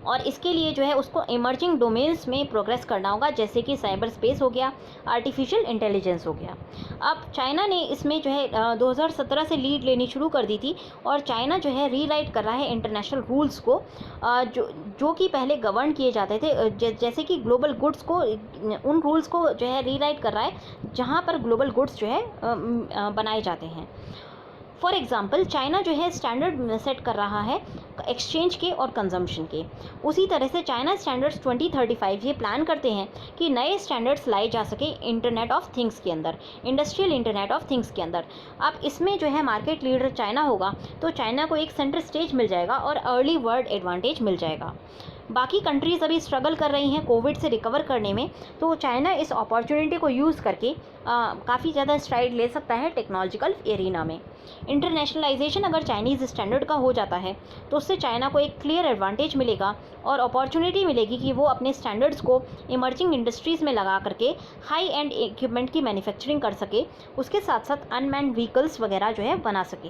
और इसके लिए जो है उसको इमर्जिंग डोमेन्स में प्रोग्रेस करना होगा, जैसे कि साइबर स्पेस हो गया, आर्टिफिशियल इंटेलिजेंस हो गया। अब चाइना ने इसमें जो है 2017 से लीड लेनी शुरू कर दी थी और चाइना जो है रीराइट कर रहा है इंटरनेशनल रूल्स को जो कि पहले गवर्न किए जाते थे, जैसे कि ग्लोबल गुड्स को, उन रूल्स को जो है रीराइट कर रहा है जहाँ पर ग्लोबल गुड्स जो है बनाए जाते हैं। फॉर एग्ज़ाम्पल चाइना जो है स्टैंडर्ड सेट कर रहा है एक्सचेंज के और कंजम्पशन के। उसी तरह से चाइना स्टैंडर्ड्स 2035 ये प्लान करते हैं कि नए स्टैंडर्ड्स लाए जा सके इंटरनेट ऑफ थिंग्स के अंदर, इंडस्ट्रियल इंटरनेट ऑफ थिंग्स के अंदर। अब इसमें जो है मार्केट लीडर चाइना होगा तो चाइना को एक सेंटर स्टेज मिल जाएगा और अर्ली वर्ल्ड एडवांटेज मिल जाएगा। बाकी कंट्रीज़ अभी स्ट्रगल कर रही हैं कोविड से रिकवर करने में, तो चाइना इस अपॉर्चुनिटी को यूज़ करके काफ़ी ज़्यादा स्ट्राइड ले सकता है टेक्नोलॉजिकल एरिना में। इंटरनेशनलाइजेशन अगर चाइनीज़ स्टैंडर्ड का हो जाता है तो उससे चाइना को एक क्लियर एडवांटेज मिलेगा और अपॉर्चुनिटी मिलेगी कि वो अपने स्टैंडर्ड्स को इमर्जिंग इंडस्ट्रीज़ में लगा करके हाई एंड इक्विपमेंट की मैन्युफैक्चरिंग कर सके, उसके साथ साथ अनमैन्ड व्हीकल्स वगैरह जो है बना सके।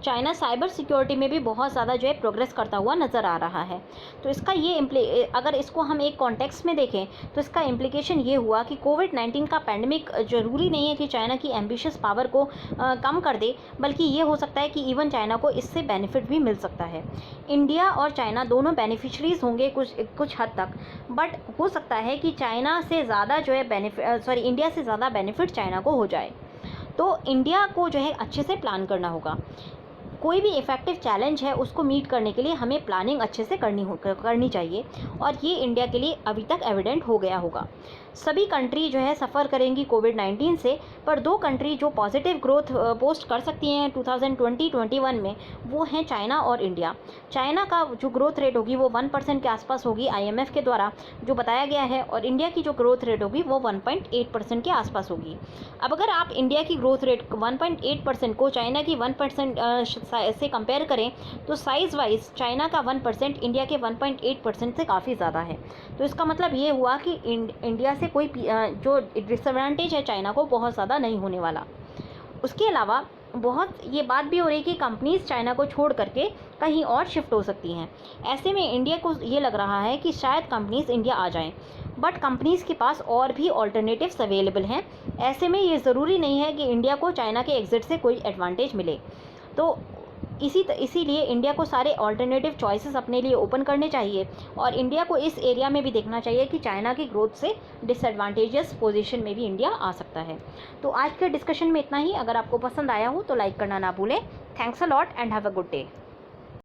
चाइना साइबर सिक्योरिटी में भी बहुत ज़्यादा जो है प्रोग्रेस करता हुआ नज़र आ रहा है। तो इसका ये अगर इसको हम एक कॉन्टेक्स्ट में देखें तो इसका इम्प्लीकेशन ये हुआ कि कोविड-19 का पैंडमिक ज़रूरी नहीं है कि चाइना की एम्बिशियस पावर को कम कर दे, बल्कि ये हो सकता है कि इवन चाइना को इससे बेनिफिट भी मिल सकता है। इंडिया और चाइना दोनों बेनिफिशरीज होंगे कुछ हद तक, बट हो सकता है कि चाइना से ज़्यादा जो है इंडिया से ज़्यादा बेनिफिट चाइना को हो जाए। तो इंडिया को जो है अच्छे से प्लान करना होगा। कोई भी इफ़ेक्टिव चैलेंज है उसको मीट करने के लिए हमें प्लानिंग अच्छे से करनी चाहिए, और ये इंडिया के लिए अभी तक एविडेंट हो गया होगा। सभी कंट्री जो है सफ़र करेंगी कोविड-19 से, पर दो कंट्री जो पॉजिटिव ग्रोथ पोस्ट कर सकती हैं 2020-21 में, वो हैं चाइना और इंडिया। चाइना का जो ग्रोथ रेट होगी वो 1% के आसपास होगी IMF के द्वारा जो बताया गया है, और इंडिया की जो ग्रोथ रेट होगी वो 1.8% के आसपास होगी। अब अगर आप इंडिया की ग्रोथ रेट 1.8% को चाइना की 1% से कंपेयर करें तो साइज़ वाइज चाइना का 1% इंडिया के 1.8% से काफ़ी ज़्यादा है। तो इसका मतलब ये हुआ कि इंडिया से कोई जो डिसएडवांटेज है चाइना को बहुत ज़्यादा नहीं होने वाला। उसके अलावा बहुत ये बात भी हो रही है कि कंपनीज़ चाइना को छोड़ करके कहीं और शिफ्ट हो सकती हैं। ऐसे में इंडिया को ये लग रहा है कि शायद कंपनीज़ इंडिया आ जाएं, बट कंपनीज़ के पास और भी ऑल्टरनेटिव्स अवेलेबल हैं। ऐसे में ये ज़रूरी नहीं है कि इंडिया को चाइना के एग्ज़िट से कोई एडवांटेज मिले। तो इसीलिए इंडिया को सारे ऑल्टरनेटिव चॉइसेस अपने लिए ओपन करने चाहिए, और इंडिया को इस एरिया में भी देखना चाहिए कि चाइना की ग्रोथ से डिसएडवांटेजेस पोजीशन में भी इंडिया आ सकता है। तो आज के डिस्कशन में इतना ही। अगर आपको पसंद आया हो तो लाइक करना ना भूलें। Thanks a lot and have a good day.